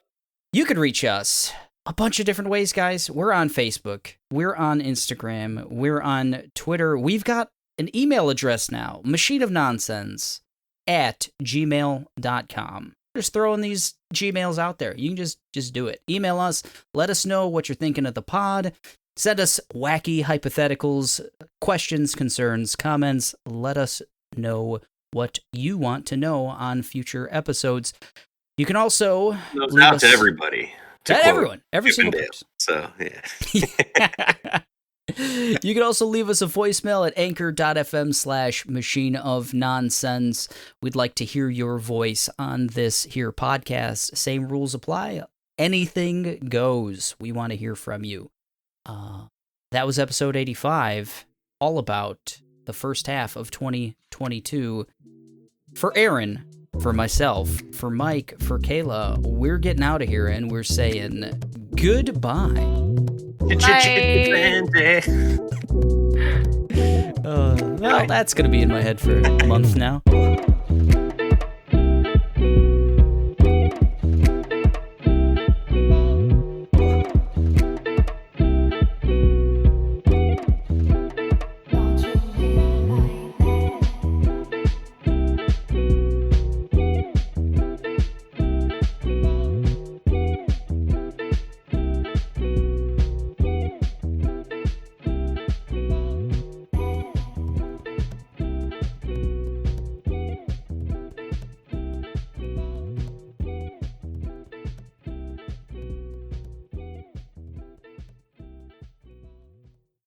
You could reach us a bunch of different ways, guys. We're on Facebook. We're on Instagram. We're on Twitter. We've got an email address now, machineofnonsense@gmail.com. Just throwing these Gmails out there. You can just do it. Email us. Let us know what you're thinking of the pod. Send us wacky hypotheticals, questions, concerns, comments. Let us know what you want to know on future episodes. You can also leave out to everybody. To everyone. Every single person. So, yeah. You can also leave us a voicemail at anchor.fm/machine of nonsense. We'd like to hear your voice on this here podcast. Same rules apply. Anything goes. We want to hear from you. That was episode 85, all about the first half of 2022. For Aaron, for myself, for Mike, for Kayla, we're getting out of here and we're saying goodbye. Well, that's going to be in my head for a month now.